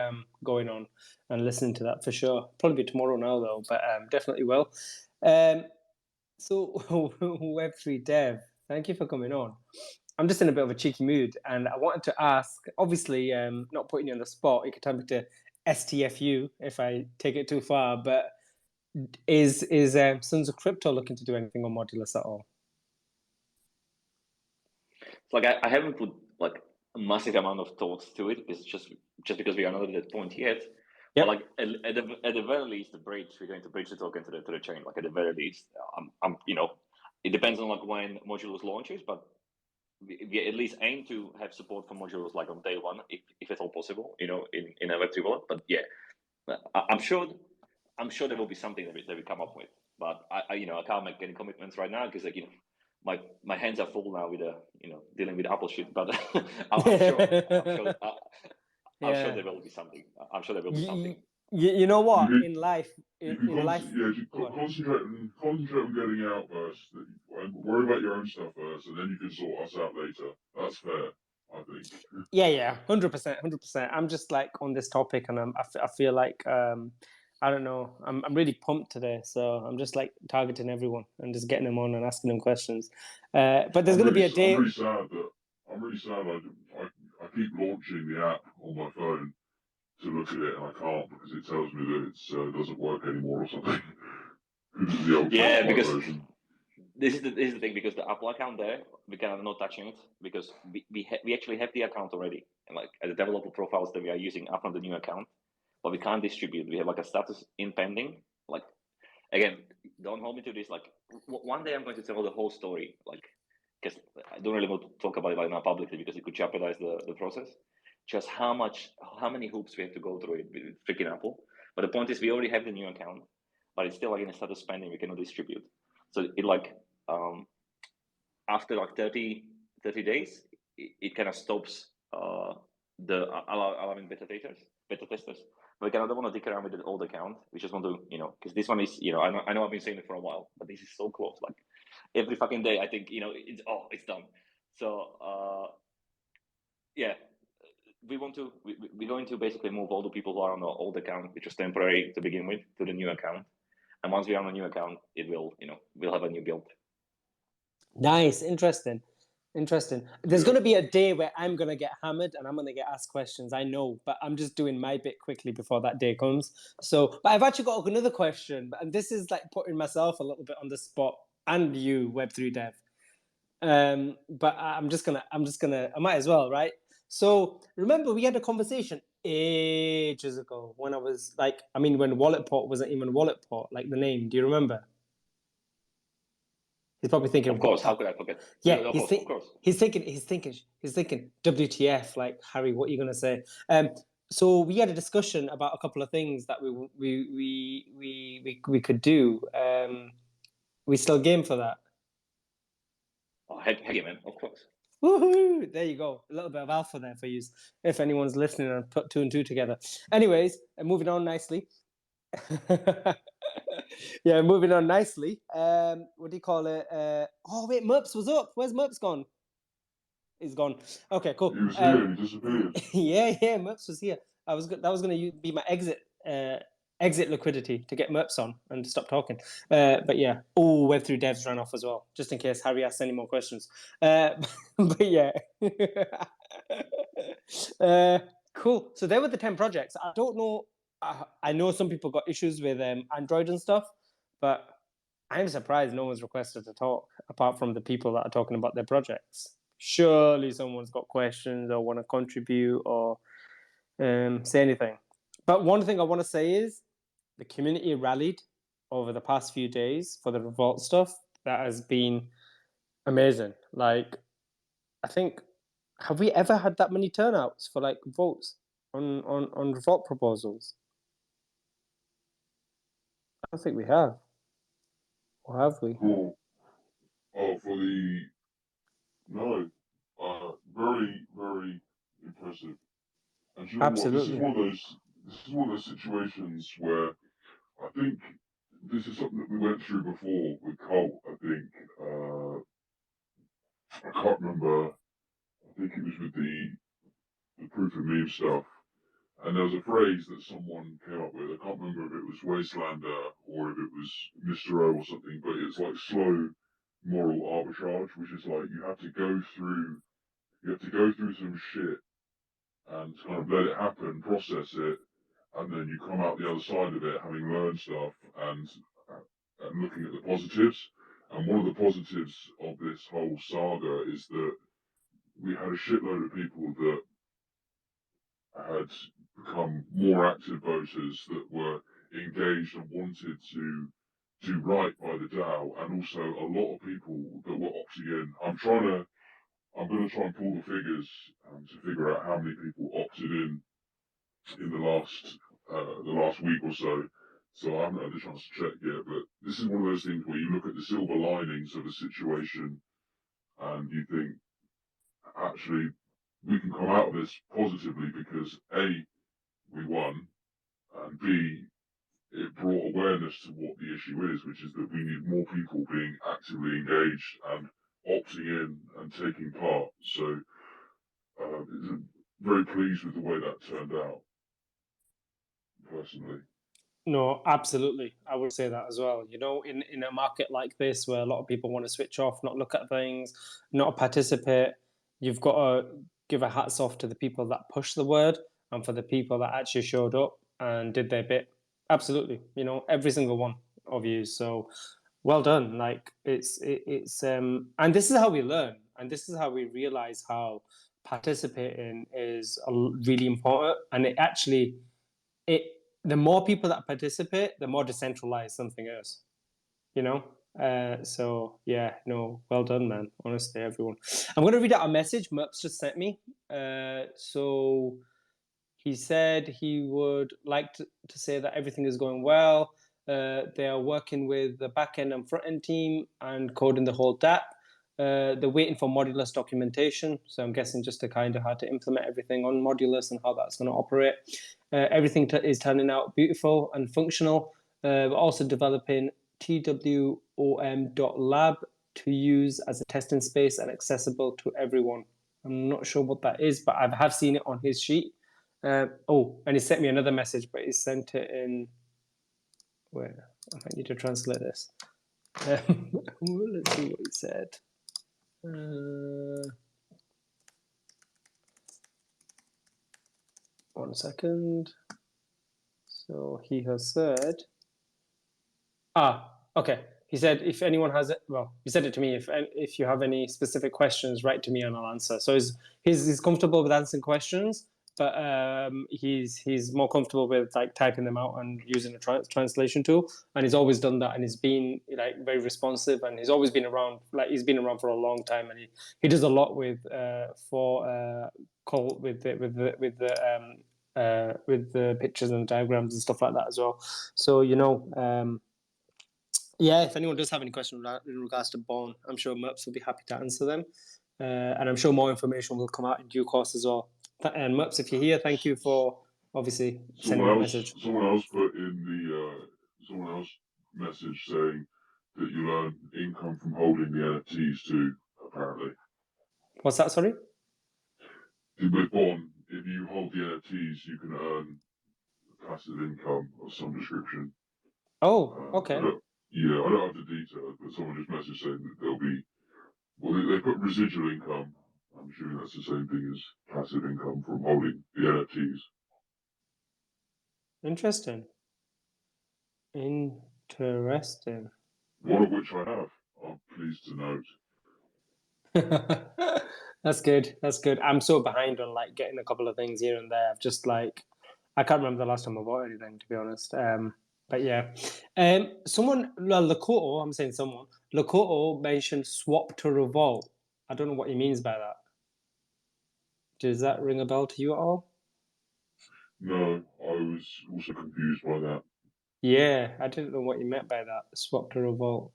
going on and listening to that for sure. Probably tomorrow now though, but definitely will. So Web3 Dev, thank you for coming on. I'm just in a bit of a cheeky mood, and I wanted to ask. Obviously, not putting you on the spot. You could tell me to STFU if I take it too far. But is Sons of Crypto looking to do anything on Modulus at all? It's like I haven't put like a massive amount of thoughts to it. It's just because we are not at that point yet. Yep. But like at the very least, we're going to bridge the token to the chain. Like at the very least, I'm it depends on like when Modulus launches, but we at least aim to have support for Modulus like on day one, if at all possible. In a Web3 wallet. But yeah, I'm sure there will be something that we come up with. But I can't make any commitments right now because my hands are full now with dealing with Apple shit. But I'm sure there will be something. I'm sure there will be something. You know what? You In life, concentrate on getting out first. Worry about your own stuff first, and then you can sort us out later. That's fair, I think. Yeah, 100%. I'm just like on this topic, and I feel like I don't know. I'm really pumped today, so I'm just like targeting everyone and just getting them on and asking them questions. But there's going to be a day. I'm really sad. I keep launching the app on my phone to look at it, and I can't because it tells me that it doesn't work anymore or something. The old because version. this is the thing, because the Apple account there, we cannot not touching it because we actually have the account already, and like the developer profiles that we are using are from the new account, but we can't distribute. We have like a status in pending. Like again, don't hold me to this. Like one day I'm going to tell the whole story. Like because I don't really want to talk about it right now publicly because it could jeopardize the process. Just how many hoops we have to go through it with freaking Apple. But the point is, we already have the new account, but it's still like in a status pending. We cannot distribute. So it like after like 30 days, it kind of stops allowing beta testers. But we don't want to dick around with the old account. We just want to, because this one is, I know I've been saying it for a while, but this is so close. Like every fucking day, I think, it's done. So yeah, we're going to basically move all the people who are on the old account, which was temporary to begin with, to the new account. And once we're on a new account, it will, we'll have a new build. Nice, interesting. There's going to be a day where I'm going to get hammered and I'm going to get asked questions. I know, but I'm just doing my bit quickly before that day comes. So, but I've actually got another question, and this is like putting myself a little bit on the spot, and you, Web3 Dev. But I might as well, right? So remember, we had a conversation ages ago when when Walletport wasn't even Walletport, like the name. Do you remember? He's probably thinking, of course, how could I forget? Yeah, of course. He's thinking, WTF, like, Harry, what are you gonna say? So we had a discussion about a couple of things that we could do. We still game for that? Oh, heck yeah, man, of course. Woohoo! There you go. A little bit of alpha there for you, if anyone's listening and put 2 and 2 together. Anyways, moving on nicely. Yeah, moving on nicely. What do you call it? Oh wait, Merps was up. Where's Merps gone? He's gone. Okay, cool. He was here. He disappeared. Yeah, Merps was here. That was going to be my exit liquidity to get Merps on and stop talking. But yeah, Web3 devs ran off as well, just in case Harry asks any more questions. But yeah, cool. So there were the 10 projects. I don't know. I know some people got issues with Android and stuff, but I'm surprised no one's requested to talk apart from the people that are talking about their projects. Surely someone's got questions or want to contribute or say anything. But one thing I want to say is the community rallied over the past few days for the revolt stuff. That has been amazing. Like, I think, have we ever had that many turnouts for like votes? on revolt proposals? I don't think we have. Or have we? For the no, very, very impressive. And you know what? This is Absolutely. one of those situations where I think this is something that we went through before with CULT. I think I can't remember. I think it was with the proof of meme stuff. And there was a phrase that someone came up with. I can't remember if it was Wastelander or if it was Mr. O or something, but it's like slow moral arbitrage, which is like you have to go through some shit and kind of let it happen, process it, and then you come out the other side of it having learned stuff and looking at the positives. And one of the positives of this whole saga is that we had a shitload of people that had become more active voters that were engaged and wanted to do right by the DAO, and also a lot of people that were opting in. I'm going to try and pull the figures to figure out how many people opted in the last week or so. So I haven't had the chance to check yet, but this is one of those things where you look at the silver linings of a situation and you think, actually, we can come out of this positively because A, we won, and B, it brought awareness to what the issue is, which is that we need more people being actively engaged and opting in and taking part. So very pleased with the way that turned out, personally. No, absolutely. I would say that as well. You know, in a market like this where a lot of people want to switch off, not look at things, not participate, you've got to give a hats off to the people that push the word and for the people that actually showed up and did their bit. Absolutely. You know, every single one of you. So well done. Like it's and this is how we learn, and this is how we realize how participating is really important, and it actually the more people that participate, the more decentralized something is, you know? So yeah, no, well done, man. Honestly, everyone. I'm going to read out a message Merps just sent me. So he said he would like to say that everything is going well. They are working with the back-end and front-end team and coding the whole DApp. They're waiting for modulus documentation. So I'm guessing just to kind of how to implement everything on modulus and how that's going to operate. Everything is turning out beautiful and functional. We're also developing twom.lab to use as a testing space and accessible to everyone. I'm not sure what that is, but I have seen it on his sheet. And he sent me another message, but he sent it in. Where? I might need to translate this. Let's see what he said. One second. So he has said. Okay. He said if anyone has it, well, he said it to me. If you have any specific questions, write to me and I'll answer. So he's comfortable with answering questions, but he's more comfortable with like typing them out and using a translation tool. And he's always done that, and he's been like very responsive, and he's always been around. Like he's been around for a long time, and he does a lot with with the pictures and diagrams and stuff like that as well. So you know. Yeah, if anyone does have any questions in regards to Bone, I'm sure Merps will be happy to answer them. And I'm sure more information will come out in due course as well. And Merps, if you're here, thank you for obviously sending a message. Someone else put in someone else message saying that you earn income from holding the NFTs too, apparently. What's that, sorry? With Bond, if you hold the NFTs, you can earn passive income of some description. Oh, okay. I don't have the details, but someone just messaged saying that there'll be, well, they put residual income. I'm assuming that's the same thing as passive income from holding the NFTs. Interesting. One of which I have, I'm pleased to note. That's good. That's good. I'm so behind on like getting a couple of things here and there. I've just like, I can't remember the last time I bought anything, to be honest. But yeah, Lakota, I'm saying someone, Lakota mentioned swap to revolt. I don't know what he means by that. Does that ring a bell to you at all? No, I was also confused by that. Yeah, I didn't know what you meant by that, swap to revolt.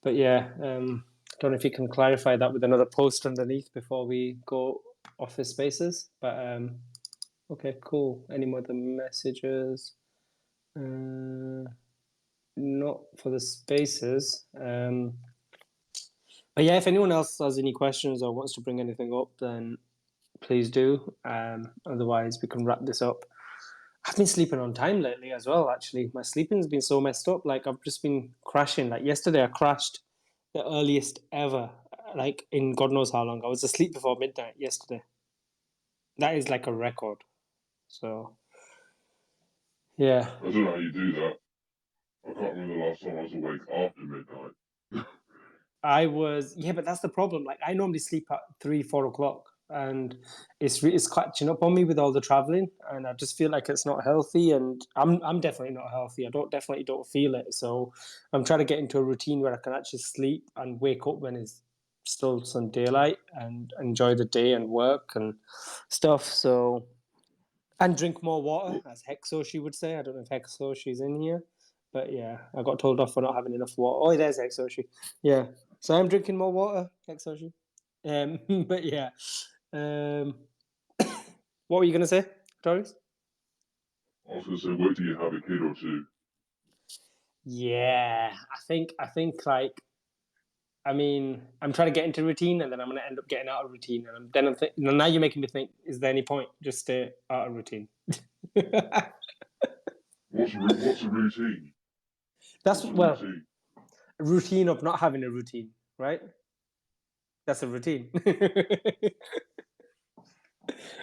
But yeah, don't know if you can clarify that with another post underneath before we go office spaces. But okay, cool. Any more other messages? Not for the spaces. But yeah, if anyone else has any questions or wants to bring anything up, then please do. Otherwise, we can wrap this up. I've been sleeping on time lately as well, actually. My sleeping's been so messed up. Like, I've just been crashing. Like, yesterday I crashed the earliest ever, like, in God knows how long. I was asleep before midnight yesterday. That is like a record. So, yeah. I don't know how you do that. I can't remember the last time I was awake after midnight. Yeah, but that's the problem. Like, I normally sleep at 3-4 o'clock, and it's catching up on me with all the traveling, and I just feel like it's not healthy. And I'm definitely not healthy. I definitely don't feel it. So I'm trying to get into a routine where I can actually sleep and wake up when it's still some daylight and enjoy the day and work and stuff. So, and drink more water, as Hexoshi would say. I don't know if Hexoshi's in here, but yeah, I got told off for not having enough water. Oh, there's Hexoshi. Yeah, so I'm drinking more water, Hexoshi. But yeah, what were you gonna say, Doris? I was going to say, wait till you have a kid or two. Yeah, I think like, I mean, I'm trying to get into routine, and then I'm gonna end up getting out of routine, and now you're making me think: is there any point? Just stay out of routine. What's a routine? That's What's a well, routine? a routine of not having a routine, right? That's a routine.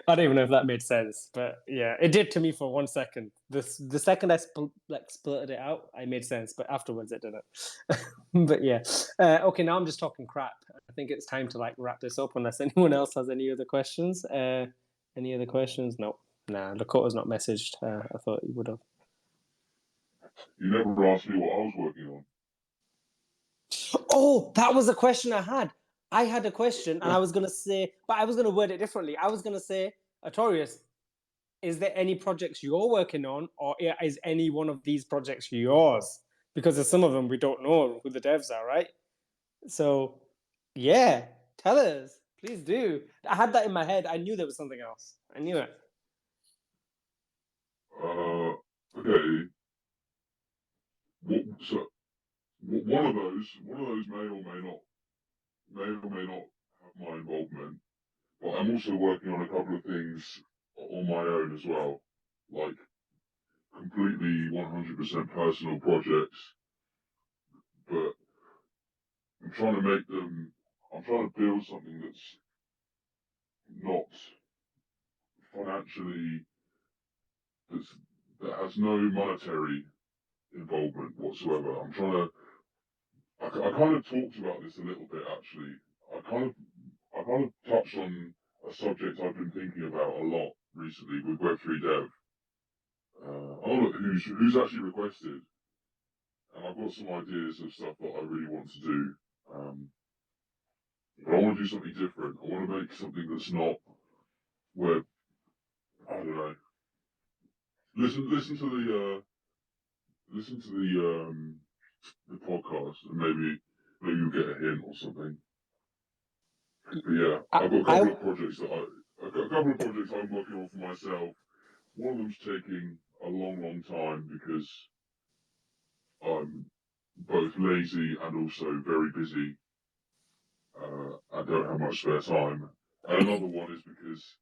I don't even know if that made sense, but yeah, it did to me for 1 second. The second I splitted it out, I made sense, but afterwards it didn't. But yeah, okay. Now I'm just talking crap. I think it's time to like wrap this up. Unless anyone else has any other questions. Any other questions? No. Nah, Dakota's not messaged. I thought he would have. You never asked me what I was working on. Oh, that was a question I had. I had a question, and I was gonna say, but I was gonna word it differently. I was gonna say, Artorias, is there any projects you're working on, or is any one of these projects yours? Because there's some of them we don't know who the devs are, right? So, yeah, tell us, please do. I had that in my head. I knew there was something else. I knew it. Okay. One of those may or may not have my involvement. But I'm also working on a couple of things on my own as well, like completely 100% personal projects. But I'm trying to build something that's not financially, that has no monetary involvement whatsoever. I kind of talked about this a little bit actually. I kind of touched on a subject I've been thinking about a lot recently with Web3 Dev. Oh look, who's actually requested, and I've got some ideas of stuff that I really want to do. But I want to do something different. I want to make something that's not where, I don't know. Listen to the podcast, and maybe you'll get a hint or something. But yeah, I've got a couple of projects I'm working on for myself. One of them's taking a long time because I'm both lazy and also very busy. I don't have much spare time. And another one is because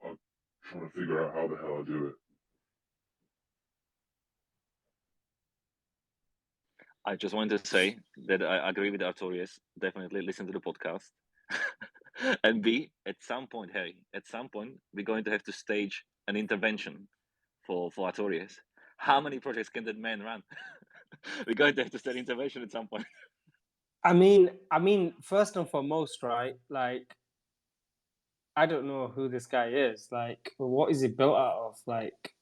I'm trying to figure out how the hell I do it. I just wanted to say that I agree with Artorias. Definitely listen to the podcast. And B, at some point, Harry, we're going to have to stage an intervention for Artorias. How many projects can that man run? We're going to have to start intervention at some point. I mean, first and foremost, right? Like, I don't know who this guy is. Like, what is he built out of? Like,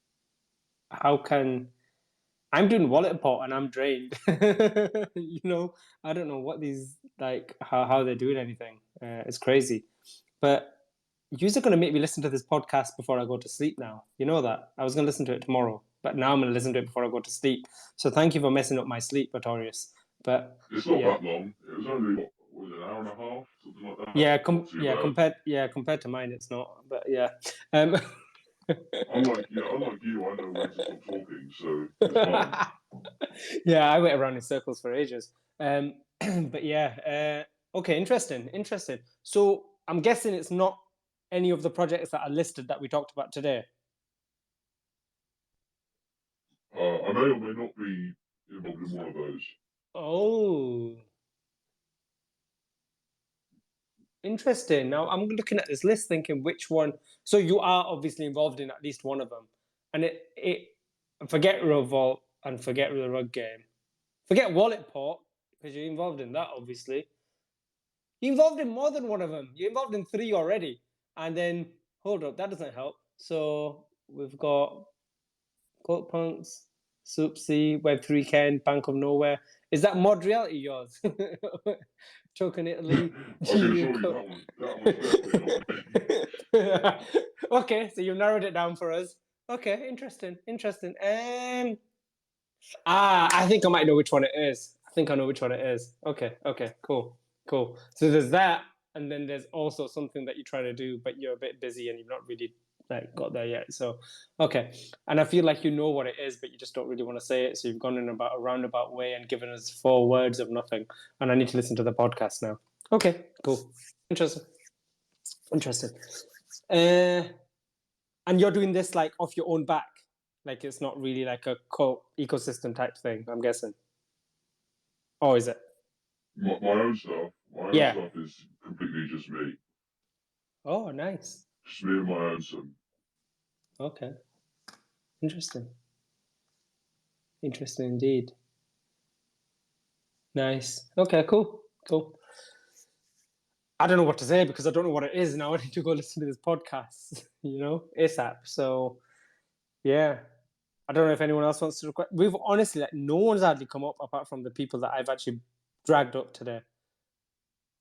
how can I'm doing wallet pot and I'm drained? You know, I don't know what these like how they're doing anything. It's crazy, but you're going to make me listen to this podcast before I go to sleep now. You know that. I was going to listen to it tomorrow, but now I'm going to listen to it before I go to sleep. So thank you for messing up my sleep, Artorias. But it's not that long. It was only what was it, an hour and a half, something like that. Compared to mine, it's not. But yeah. Unlike you, I know when to stop talking, so it's fine. Yeah, I went around in circles for ages. But yeah, okay, interesting. So I'm guessing it's not any of the projects that are listed that we talked about today. I may or may not be involved in one of those. Oh, interesting. Now I'm looking at this list thinking which one. So you are obviously involved in at least one of them. And forget Revolt and forget the rug game. Forget Wallet Port, because you're involved in that, obviously. You're involved in more than one of them. You're involved in 3 already. And then, hold up, that doesn't help. So we've got Cult Punks, Soupsy, Web3 Ken, Bank of Nowhere. Is that Mod Reality yours? Token Italy. I can assure you that one's definitely not me. Okay, so you've narrowed it down for us. Okay, interesting. I think I might know which one it is. I think I know which one it is. Okay, cool. So there's that, and then there's also something that you're trying to do, but you're a bit busy and you've not really got there yet. So, okay. And I feel like you know what it is, but you just don't really want to say it. So you've gone in about a roundabout way and given us 4 words of nothing. And I need to listen to the podcast now. Okay, cool. Interesting. And you're doing this off your own back? It's not really like a ecosystem type thing, I'm guessing. Or is it? My own stuff. My own stuff is completely just me. Oh, nice. Just me and my own son. Okay. Interesting indeed. Nice. Okay, cool. I don't know what to say because I don't know what it is now. I need to go listen to this podcast, ASAP. So, yeah. I don't know if anyone else wants to request. We've honestly, no one's hardly come up apart from the people that I've actually dragged up today.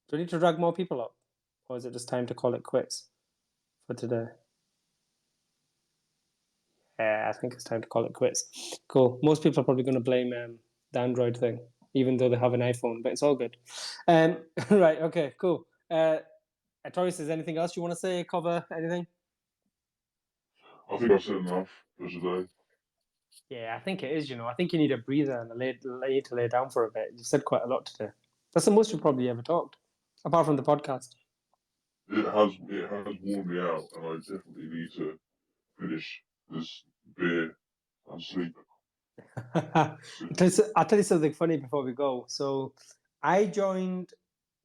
Do we need to drag more people up? Or is it just time to call it quits for today? Yeah, I think it's time to call it quits. Cool. Most people are probably going to blame the Android thing, even though they have an iPhone, but it's all good. Right, okay, cool. Artorias, is anything else you want to say, cover, anything? I think I've said enough for today. Yeah, I think it is, I think you need a breather and need to lay down for a bit. You've said quite a lot today. That's the most you've probably ever talked, apart from the podcast. It has worn me out, and I definitely need to finish this beer and sleep. I'll tell you something funny before we go. So I joined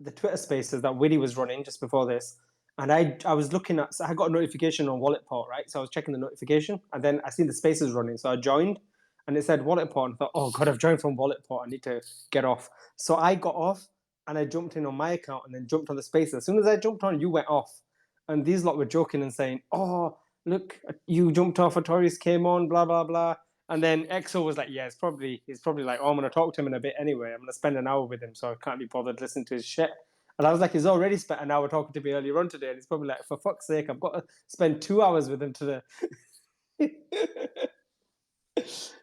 the Twitter spaces that Willie was running just before this. And I was looking at, so I got a notification on Wallet Port, right? So I was checking the notification and then I seen the spaces running. So I joined and it said Wallet Port and I thought, oh God, I've joined from Wallet Port. I need to get off. So I got off and I jumped in on my account and then jumped on the spaces. As soon as I jumped on, you went off. And these lot were joking and saying, oh, look, you jumped off, Artorias came on, blah, blah, blah. And then EXO was like, yeah, he's probably like, oh, I'm going to talk to him in a bit anyway. I'm going to spend an hour with him, so I can't be bothered listening to his shit. And I was like, he's already spent an hour talking to me earlier on today. And he's probably like, for fuck's sake, I've got to spend 2 hours with him today.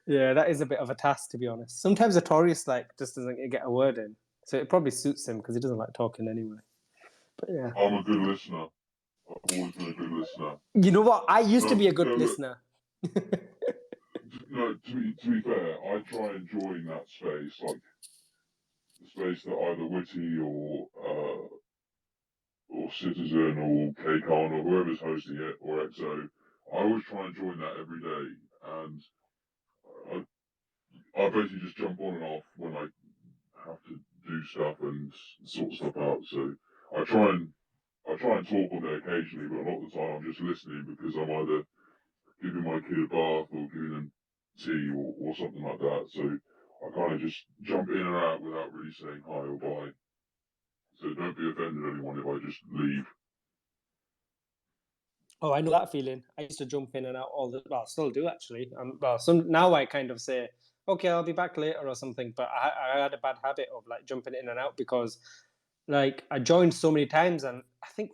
Yeah, that is a bit of a task, to be honest. Sometimes Artorias just doesn't get a word in. So it probably suits him because he doesn't like talking anyway. But yeah. I'm a good listener. I've always been a good listener. You know what? I used to be a good listener. No, to be fair, I try and join that space, the space that either Witty or Citizen or KCon or whoever's hosting it or EXO. I always try and join that every day, and I basically just jump on and off when I have to do stuff and sort stuff out. So I try and talk on there occasionally, but a lot of the time I'm just listening because I'm either giving my kid a bath or giving them tea or something like that. So I kind of just jump in and out without really saying hi or bye. So don't be offended, anyone, if I just leave. Oh, I know that feeling. I used to jump in and out I still do actually. Now I kind of say, okay, I'll be back later or something. But I had a bad habit of jumping in and out because I joined so many times, and I think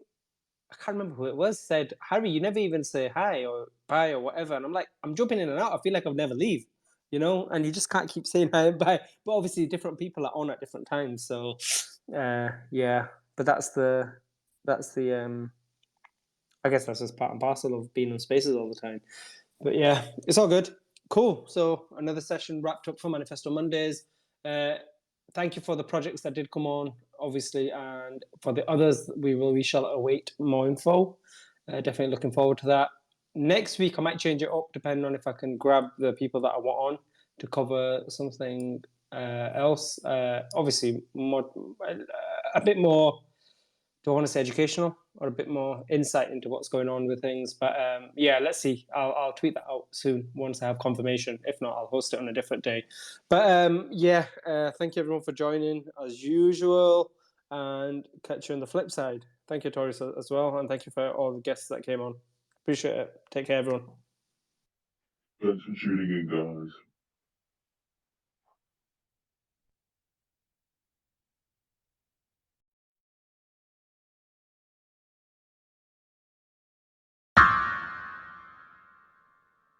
I can't remember who it was, said, Harry, you never even say hi or bye or whatever. And I'm like, I'm jumping in and out. I feel like I'll never leave, you know, and you just can't keep saying hi and bye. But obviously different people are on at different times. So yeah, but that's the I guess that's just part and parcel of being on spaces all the time. But yeah, it's all good. Cool. So another session wrapped up for Manifesto Mondays. Thank you for the projects that did come on, obviously, and for the others, we shall await more info. Definitely looking forward to that. Next week, I might change it up depending on if I can grab the people that I want on to cover something else. Obviously, a bit more. Do I want to say educational or a bit more insight into what's going on with things? But yeah, let's see. I'll tweet that out soon once I have confirmation. If not, I'll host it on a different day. But yeah, thank you everyone for joining as usual, and catch you on the flip side. Thank you, Artorias, as well, and thank you for all the guests that came on. Appreciate it. Take care, everyone. Thanks for tuning in, guys.